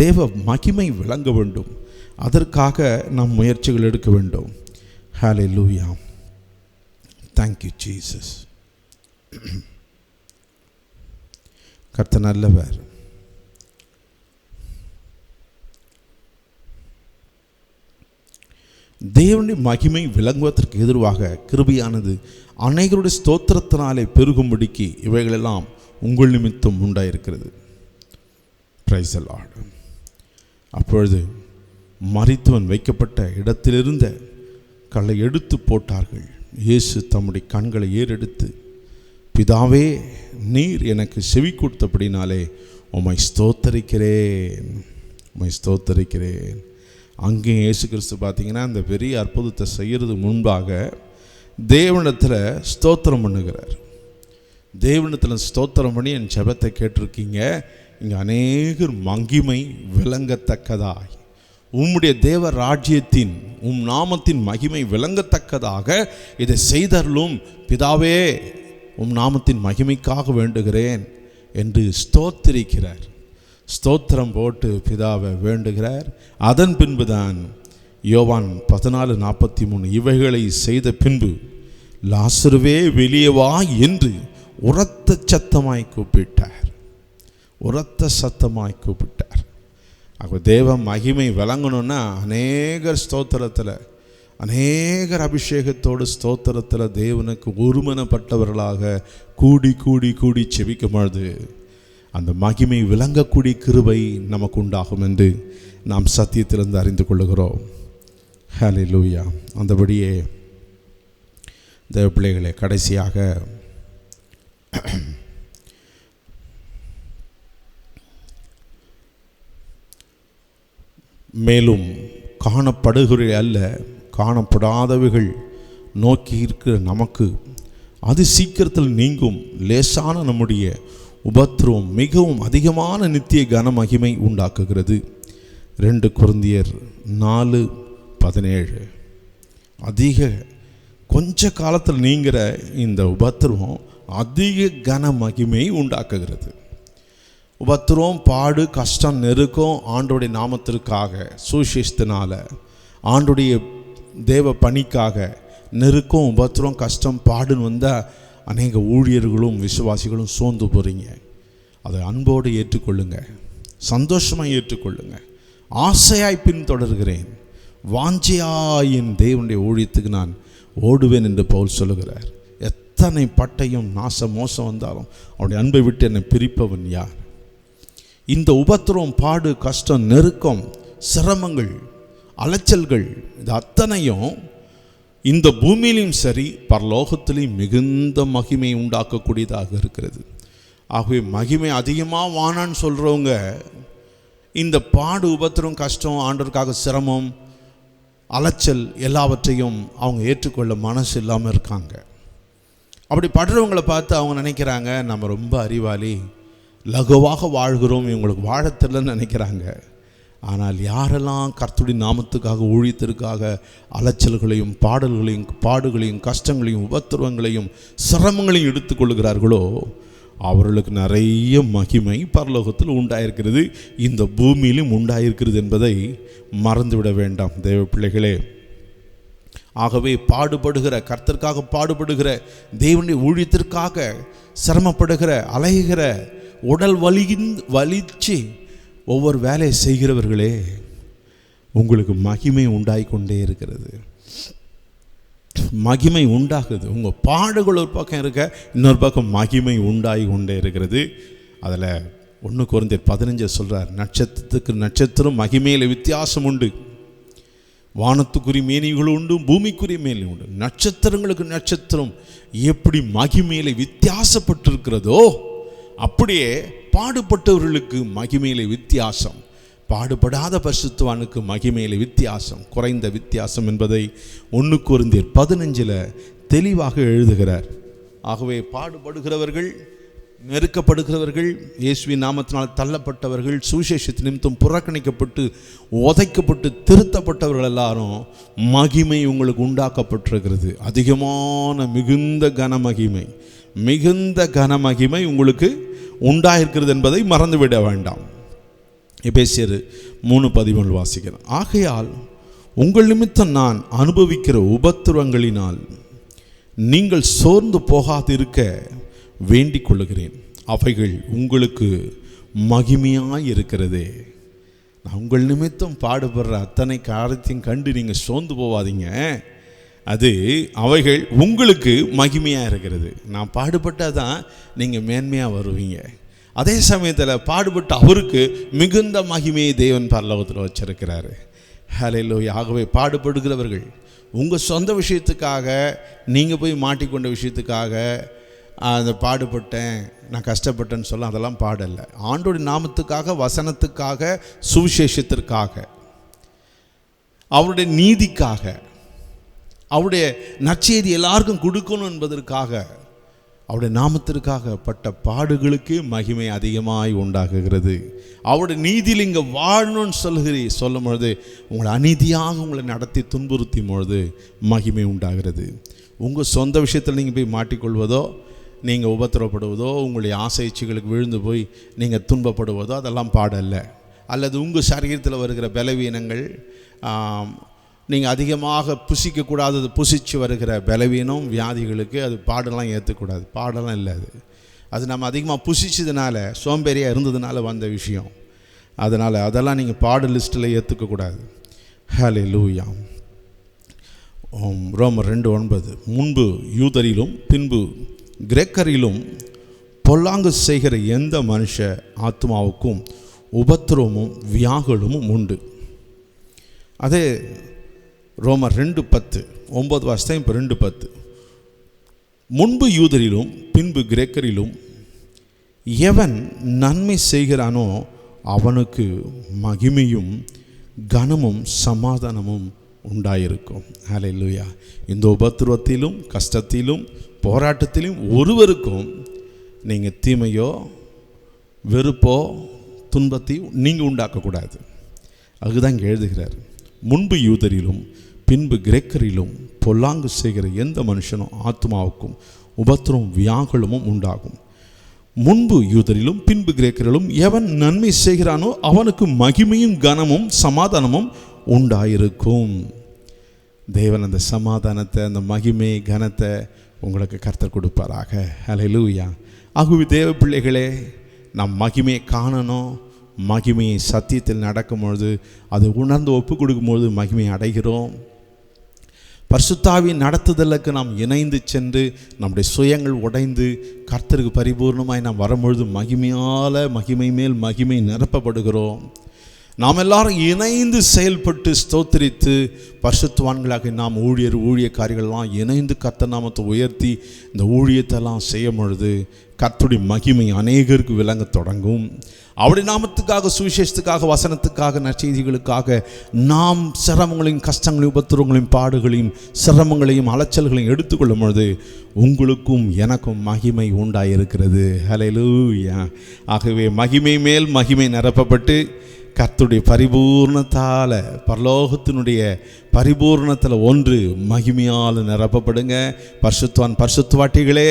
தேவ மகிமை விளங்க வேண்டும். அதற்காக நாம் முயற்சிகள் எடுக்க வேண்டும். ஹல்லேலூயா, தேங்க்யூ ஜீசஸ். கர்த்தர் நல்லவர். தேவனுடைய மகிமை விளங்குவதற்கு எதிர்வாக கிருபையானது அநேகருடைய ஸ்தோத்திரத்தினாலே பெருகும்படிக்கு இவைகளெல்லாம் உங்கள் நிமித்தம் உண்டாயிருக்கிறது. Praise the Lord. அப்பொழுது மரித்தவன் வைக்கப்பட்ட இடத்திலிருந்த கல்லை எடுத்து போட்டார்கள். இயேசு தம்முடைய கண்களை ஏறெடுத்து, பிதாவே, நீர் எனக்கு செவி கொடுத்தபடினாலே உம்மை ஸ்தோத்தரிக்கிறேன், உம்மை ஸ்தோத்தரிக்கிறேன். அங்கே இயேசு கிறிஸ்து பார்த்தீங்கன்னா அந்த பெரிய அற்புதத்தை செய்கிறது முன்பாக தேவனிடத்தில் ஸ்தோத்திரம் பண்ணுகிறார். தேவனிடத்தில் ஸ்தோத்திரம் பண்ணி என் ஜெபத்தை கேட்டிருக்கீங்க. இங்கே அநேகர் மகிமை விளங்கத்தக்கதாய் உம்முடைய தேவ ராஜ்யத்தின் உம் நாமத்தின் மகிமை விளங்கத்தக்கதாக இதை செய்தருளும் பிதாவே, உம் நாமத்தின் மகிமைக்காக வேண்டுகிறேன் என்று ஸ்தோத்திரிக்கிறார். ஸ்தோத்திரம் போட்டு பிதாவை வேண்டுகிறார். அதன் பின்புதான் யோவான் 14:43 இவைகளை செய்த பின்பு லாசருவே வெளியே வா என்று உரத்த சத்தமாய் கூப்பிட்டார். உரத்த சத்தமாய் கூப்பிட்டார். அப்போ தேவ மகிமை விளங்கணும்னா அநேகர் ஸ்தோத்திரத்தில், அநேகர் அபிஷேகத்தோடு ஸ்தோத்திரத்தில் தேவனுக்கு ஒருமனப்பட்டவர்களாக கூடி கூடி கூடி செபிக்கும் பொழுது அந்த மகிமை விளங்கக்கூடிய கிருபை நமக்கு உண்டாகும் என்று நாம் சத்தியத்திலிருந்து அறிந்து கொள்ளுகிறோம். ஹல்லேலூயா. அந்தபடியே தேவ பிள்ளைகளே, கடைசியாக மேலும் காணப்படுகிற அல்ல, காணப்படாதவைகள் நோக்கி இருக்கிற நமக்கு அது சீக்கிரத்தில் நீங்கும் லேசான நம்முடைய உபத்திரவம் மிகவும் அதிகமான நித்திய கன மகிமை உண்டாக்குகிறது. 2 கொரிந்தியர் 4:17. அதிக கொஞ்ச காலத்தில் நீங்கிற இந்த உபத்திரவம் அதிக கன மகிமை உண்டாக்குகிறது. உபத்திரவம், பாடு, கஷ்டம், நெருக்கம் ஆண்டோடைய நாமத்திற்காக, சுவிசேஷத்தினால, ஆண்டுடைய தேவ பணிக்காக நெருக்கம், உபத்திரம், கஷ்டம், பாடுன்னு வந்தால் அநேக ஊழியர்களும் விசுவாசிகளும் சோர்ந்து போகிறீங்க. அதை அன்போடு ஏற்றுக்கொள்ளுங்க, சந்தோஷமாக ஏற்றுக்கொள்ளுங்க. ஆசையாய் பின்தொடர்கிறேன், வாஞ்சையாயின் தேவனுடைய ஊழியத்துக்கு நான் ஓடுவேன் என்று பவுல் சொல்லுகிறார். எத்தனை பட்டையும் நாச மோசம் வந்தாலும் அவருடைய அன்பை விட்டு என்னை பிரிப்பவன் யார்? இந்த உபத்திரம், பாடு, கஷ்டம், நெருக்கம், சிரமங்கள், அலைச்சல்கள், இது அத்தனையும் இந்த பூமியிலும் சரி பரலோகத்திலையும் மிகுந்த மகிமை உண்டாக்கக்கூடியதாக இருக்கிறது. ஆகவே மகிமை அதிகமாக வானான்னு சொல்கிறவங்க இந்த பாடு, உபத்திரம், கஷ்டம், ஆண்டவருக்காக சிரமம், அலைச்சல் எல்லாவற்றையும் அவங்க ஏற்றுக்கொள்ள மனசு இல்லாமல் இருக்காங்க. அப்படி படுறவங்களை பார்த்து அவங்க நினைக்கிறாங்க, நம்ம ரொம்ப அறிவாளி, லகுவாக வாழ்கிறோம், இவங்களுக்கு வாழத் தெரியலன்னு நினைக்கிறாங்க. ஆனால் யாரெல்லாம் கர்த்தருடைய நாமத்துக்காக, ஊழியத்திற்காக அலைச்சல்களையும் பாடுகளையும் கஷ்டங்களையும் உபத்திரவங்களையும் சிரமங்களையும் எடுத்துக்கொள்கிறார்களோ அவர்களுக்கு நிறைய மகிமை பரலோகத்தில் உண்டாயிருக்கிறது, இந்த பூமியிலும் உண்டாயிருக்கிறது என்பதை மறந்துவிட வேண்டாம் தேவ பிள்ளைகளே. ஆகவே பாடுபடுகிற, கர்த்தருக்காக பாடுபடுகிற, தேவனுடைய ஊழியத்திற்காக சிரமப்படுகிற, அலைகிற, உடல் வலிச்சு ஒவ்வொரு வேலையை செய்கிறவர்களே, உங்களுக்கு மகிமை உண்டாகிக்கொண்டே இருக்கிறது. மகிமை உண்டாகுது. உங்கள் பாடுகள் ஒரு பக்கம் இருக்க, இன்னொரு பக்கம் மகிமை உண்டாகி கொண்டே இருக்கிறது. அதில் 1 கொரிந்தியர் 15 சொல்கிறார், நட்சத்திரத்துக்கு நட்சத்திரம் மகிமையில் வித்தியாசம் உண்டு. வானத்துக்குரிய மேனிகளும் உண்டு, பூமிக்குரிய மேனியும் உண்டு. நட்சத்திரங்களுக்கு நட்சத்திரம் எப்படி மகிமையில வித்தியாசப்பட்டிருக்கிறதோ அப்படியே பாடுபட்டவர்களுக்கு மகிமையில வித்தியாசம், பாடுபடாத பரிசுத்தவானுக்கு மகிமையில வித்தியாசம், குறைந்த வித்தியாசம் என்பதை 1 கொரிந்தியர் 15 தெளிவாக எழுதுகிறார். ஆகவே பாடுபடுகிறவர்கள், நெருக்கப்படுகிறவர்கள், இயேசுவின் நாமத்தினால் தள்ளப்பட்டவர்கள், சுவிசேஷத்தின் நிமித்தம் புறக்கணிக்கப்பட்டு உதைக்கப்பட்டு திருத்தப்பட்டவர்கள் எல்லாரும் மகிமை உங்களுக்கு உண்டாக்கப்பட்டிருக்கிறது. அதிகமான மிகுந்த கனமகிமை உங்களுக்கு உண்டாயிருக்கிறது என்பதை மறந்துவிட வேண்டாம். எபேசியர் 3:13 வாசிக்கிறேன். ஆகையால் உங்கள் நிமித்தம் நான் அனுபவிக்கிற உபத்திரவங்களினால் நீங்கள் சோர்ந்து போகாதிருக்க வேண்டிக் கொள்ளுகிறேன். அவைகள் உங்களுக்கு மகிமையாய் இருக்கிறதே. நான் உங்கள் நிமித்தம் பாடுபடுற அத்தனை காரியத்தையும் கண்டு நீங்கள் சோர்ந்து போவாதீங்க. அவைகள் உங்களுக்கு மகிமையாக இருக்கிறது. நான் பாடுபட்டால் தான் நீங்கள் மேன்மையாக வருவீங்க. அதே சமயத்தில் பாடுபட்ட அவருக்கு மிகுந்த மகிமையை தேவன் பரலோகத்தில் வச்சிருக்கிறாரு. ஹல்லேலூயா. ஆகவே பாடுபடுகிறவர்கள் உங்கள் சொந்த விஷயத்துக்காக, நீங்கள் போய் மாட்டிக்கொண்ட விஷயத்துக்காக அந்த பாடுபட்டேன், நான் கஷ்டப்பட்டேன்னு சொல்ல, அதெல்லாம் பாடல்ல. ஆண்டோடைய நாமத்துக்காக, வசனத்துக்காக, சுவிசேஷத்திற்காக, அவருடைய நீதிக்காக, அவருடைய நற்செய்தி எல்லாருக்கும் கொடுக்கணும் என்பதற்காக, அவருடைய நாமத்திற்காக பட்ட பாடுகளுக்கு மகிமை அதிகமாய் உண்டாகுகிறது. அவருடைய நீதியில் இங்கே வாழணும்னு சொல்லும் பொழுது, உங்களை அநீதியாக உங்களை நடத்தி துன்புறுத்தும் பொழுது மகிமை உண்டாகிறது. உங்கள் சொந்த விஷயத்தில் நீங்கள் போய் மாட்டிக்கொள்வதோ, நீங்கள் உபத்திரப்படுவதோ, உங்களுடைய ஆசை இச்சைகளுக்கு விழுந்து போய் நீங்கள் துன்பப்படுவதோ அதெல்லாம் பாடல்ல. அல்லது உங்கள் சரீரத்தில் வருகிற பலவீனங்கள், நீங்கள் அதிகமாக புசிக்கக்கூடாதது புசித்து வருகிற பலவீனம், வியாதிகளுக்கு அது பாடலாம் ஏற்றக்கூடாது. பாடலாம் இல்லை. அது நம்ம அதிகமாக புசிச்சதுனால, சோம்பேறியாக இருந்ததுனால வந்த விஷயம். அதனால் அதெல்லாம் நீங்கள் பாடு லிஸ்ட்டில் ஏற்றுக்கக்கூடாது. ஹல்லேலூயா. ரோமர் 2:9 முன்பு யூதரிலும் பின்பு கிரேக்கரிலும் பொல்லாங்கு செய்கிற எந்த மனுஷ ஆத்மாவுக்கும் உபத்திரவமும் வியாகுலமும் உண்டு. அதே ரோமர் 2:10 9 வருஷம் இப்போ 2:10 முன்பு யூதரிலும் பின்பு கிரேக்கரிலும் எவன் நன்மை செய்கிறானோ அவனுக்கு மகிமையும் கனமும் சமாதானமும் உண்டாயிருக்கும். ஹல்லேலூயா. இந்த உபத்திரவத்திலும் கஷ்டத்திலும் போராட்டத்திலும் ஒருவருக்கும் நீங்கள் தீமையோ வெறுப்போ துன்பத்தையும் நீங்கள் உண்டாக்கக்கூடாது. அதுதான் இங்கே எழுதுகிறார். முன்பு யூதரிலும் பின்பு கிரேக்கரிலும் பொல்லாங்கு செய்கிற எந்த மனுஷனும் ஆத்மாவுக்கும் உபத்திரமும் வியாகுலமும் உண்டாகும். முன்பு யூதரிலும் பின்பு கிரேக்கரிலும் எவன் நன்மை செய்கிறானோ அவனுக்கு மகிமையும் கனமும் சமாதானமும் உண்டாயிருக்கும். தேவன் அந்த சமாதானத்தை, அந்த மகிமை கனத்தை உங்களுக்கு கர்த்தர் கொடுப்பாராக. ஹல்லேலூயா. ஆகவே தேவ பிள்ளைகளே, நம் மகிமையை காணணும். மகிமையை சத்தியத்தில் நடக்கும்பொழுது, அதை உணர்ந்து ஒப்பு கொடுக்கும்பொழுது மகிமையை அடைகிறோம். பரிசுத்தாவின் நடத்துதலுக்கு நாம் இணைந்து சென்று நம்முடைய சுயங்கள் உடைந்து கர்த்தருக்கு பரிபூர்ணமாய் நாம் வரும்பொழுது மகிமை மேல் மகிமை நிரப்பப்படுகிறோம். நாம் எல்லாரும் இணைந்து செயல்பட்டு ஸ்தோத்திரித்து பரிசுத்தவான்களாக நாம் ஊழியக்காரிகள்லாம் இணைந்து கர்த்தர் நாமத்தை உயர்த்தி இந்த ஊழியத்தெல்லாம் செய்யும் பொழுது கர்த்தருடைய மகிமை அநேகருக்கு விளங்க தொடங்கும். அவருடைய நாமத்துக்காக, சுவிசேஷத்துக்காக, வசனத்துக்காக, நற்செய்திகளுக்காக நாம் சிரமங்களையும் கஷ்டங்களையும் உபத்திரவங்களையும் பாடுகளையும் சிரமங்களையும் அலைச்சல்களையும் எடுத்துக்கொள்ளும் பொழுது உங்களுக்கும் எனக்கும் மகிமை உண்டாயிருக்கிறது. ஹல்லேலூயா. ஆகவே மகிமை மேல் மகிமை நிரப்பப்பட்டு கர்த்தருடைய பரிபூர்ணத்தால், பரலோகத்தினுடைய பரிபூர்ணத்தில் ஒன்று மகிமையால் நிரப்பப்படுங்க. பரிசுத்தவான் பரிசுத்தவாட்டிகளே,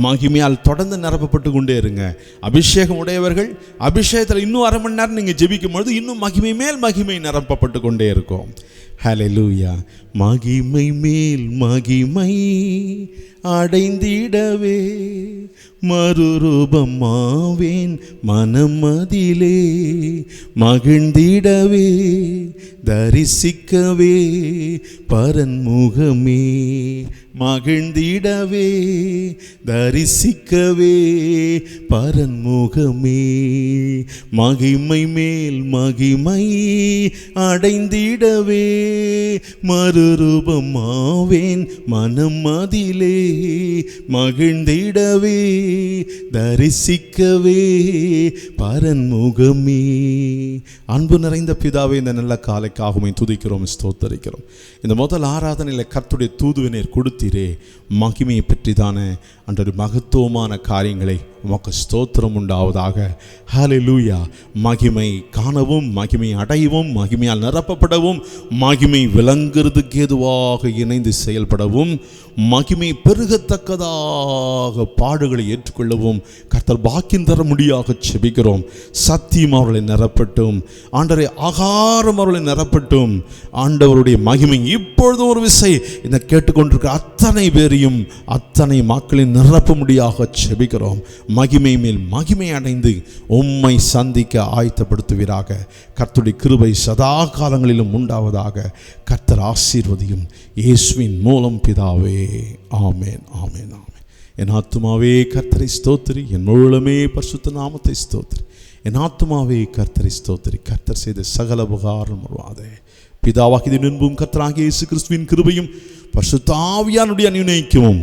மகிமையால் தொடர்ந்து நிரப்பப்பட்டு கொண்டே இருங்க. அபிஷேகம் உடையவர்கள் அபிஷேகத்தில் இன்னும் 1/2 மணி நேரம் நீங்கள் ஜெபிக்கும் பொழுது இன்னும் மகிமை மேல் மகிமை நிரப்பப்பட்டு கொண்டே இருக்கும். ஹல்லேலூயா. மகிமை மேல் மகிமை அடைந்திடவே மறுரூபமாவேன் மனமதிலே, மகிழ்ந்திடவே தரிசிக்கவே பரன்முகமே மகிழ்ந்திடவே தரிசிக்கவே பரன்முகமே மகிமை மேல் மகிமை அடைந்திடவே மறுரூபமாவேன் மனம் அதிலே மகிழ்ந்திடவே தரிசிக்கவே பரன்முகமே. அன்பு நிறைந்த பிதாவே, இந்த நல்ல காலைக்காகவே துதிக்கிறோம், ஸ்தோத்தரிக்கிறோம். இந்த முதல் ஆராதனையில் கர்த்தருடைய தூதுவினர் கொடுத்தீரே, மகிமையை பற்றி தானே அன்றொரு மகத்துவமான காரியங்களை உமக்கு ஸ்தோத்திரம் உண்டாவதாக. ஹல்லேலூயா. மகிமை காணவும், மகிமை அடையவும், மகிமையால் நிரப்பப்படவும், மகிமை விளங்குறதுக்கு ஏதுவாக இணைந்து செயல்படவும், மகிமை பெருகத்தக்கதாக பாடுகளை ஏற்றுக்கொள்ளவும் கர்த்தர் பாக்கியம் தர முடியாக செபிக்கிறோம். சத்தியம் அவர்களை நிரப்பட்டும் ஆண்டவரே, ஆகாரம் அவர்களை நிரப்பட்டும் ஆண்டவருடைய மகிமை இப்பொழுதும் ஒரு விசை இந்த கேட்டுக்கொண்டிருக்கிற அத்தனை பேரையும் அத்தனை மக்களின் நிரப்ப முடியாக செபிக்கிறோம். மகிமை மேல் மகிமை அடைந்து உம்மை சந்திக்க ஆயத்தப்படுத்துவீராக. கர்த்தருடைய கிருபை சதா காலங்களிலும் உண்டாவதாக. கர்த்தர் ஆசீர்வதியும் இயேசுவின் மூலம் பிதாவே. ஆமேன், ஆமேன், ஆமேன். என் ஆத்துமாவே கர்த்தரை ஸ்தோத்திரி, என் முழுமே பரிசுத்த நாமத்தை ஸ்தோத்திரி. என் ஆத்துமாவே கர்த்தரை ஸ்தோத்திரி, கர்த்தர் செய்த சகல உபகாரம் மறவாதே. பிதாவாகிய அன்பும் கர்த்தராகிய இயேசு கிறிஸ்துவின் கிருபையும் பரிசுத்த ஆவியானுடைய அனுநயிக்கவும்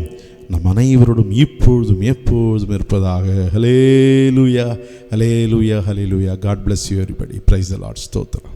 நம் அனைவரோடும் இப்பொழுதும் எப்பொழுதும் இருப்பதாக. ஹல்லேலூயா, ஹல்லேலூயா, ஹல்லேலூயா. God bless you everybody. Praise the Lord. ஸ்தோத்திரம்.